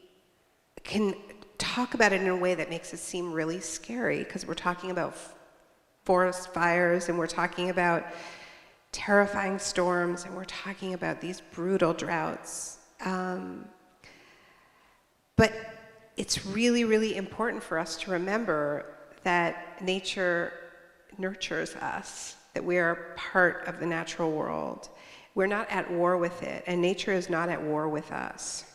S1: can talk about it in a way that makes it seem really scary, because we're talking about forest fires, and we're talking about terrifying storms, and we're talking about these brutal droughts. But it's really, really important for us to remember that nature nurtures us, that we are part of the natural world. We're not at war with it, and nature is not at war with us.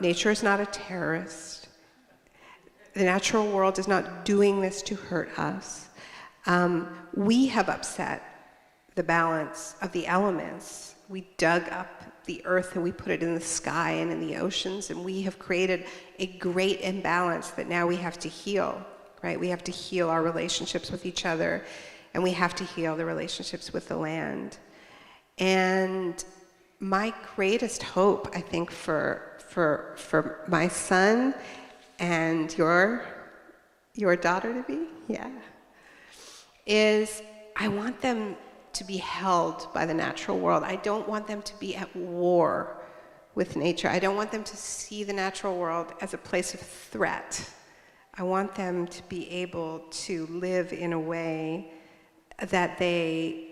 S1: Nature is not a terrorist. The natural world is not doing this to hurt us. We have upset the balance of the elements. We dug up the earth and we put it in the sky and in the oceans, and we have created a great imbalance that now we have to heal, right? We have to heal our relationships with each other, and we have to heal the relationships with the land. And my greatest hope, I think, for my son and your daughter-to-be, is I want them to be held by the natural world. I don't want them to be at war with nature. I don't want them to see the natural world as a place of threat. I want them to be able to live in a way that they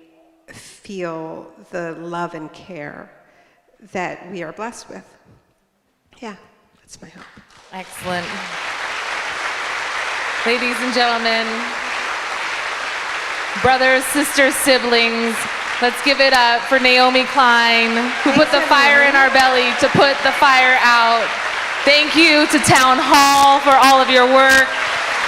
S1: feel the love and care that we are blessed with. Yeah, that's my hope.
S2: Excellent. Ladies and gentlemen, brothers, sisters, siblings, let's give it up for Naomi Klein, who put the fire in our belly to put the fire out. Thank you to Town Hall for all of your work.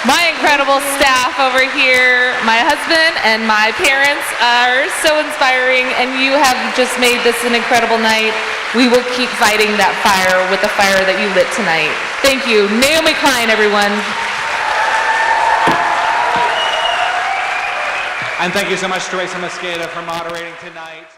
S2: My incredible staff over here, my husband and my parents are so inspiring, and you have just made this an incredible night. We will keep fighting that fire with the fire that you lit tonight. Thank you. Naomi Klein, everyone.
S3: And thank you so much, Teresa Mosqueda, for moderating tonight.